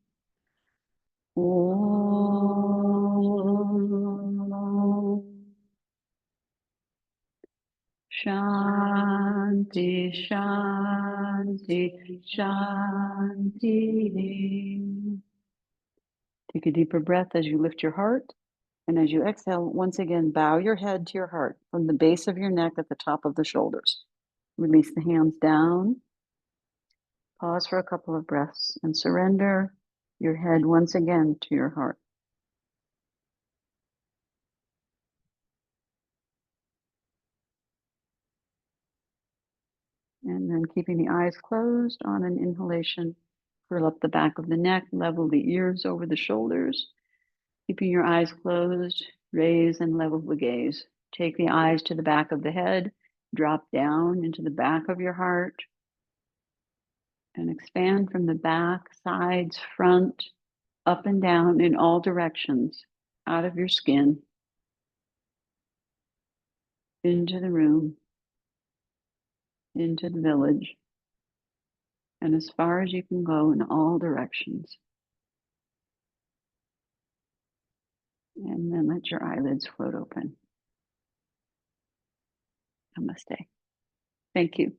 Om Shanti, Shanti, Shanti. Take a deeper breath as you lift your heart. And as you exhale, once again, bow your head to your heart from the base of your neck at the top of the shoulders. Release the hands down. Pause for a couple of breaths and surrender your head once again to your heart. And then keeping the eyes closed on an inhalation, curl up the back of the neck, level the ears over the shoulders. Keeping your eyes closed, Raise and level the gaze. Take the eyes to the back of the head, drop down into the back of your heart, and expand from the back, sides, front, up and down in all directions, out of your skin, into the room, into the village, and as far as you can go in all directions. And then let your eyelids float open. Namaste. Thank you.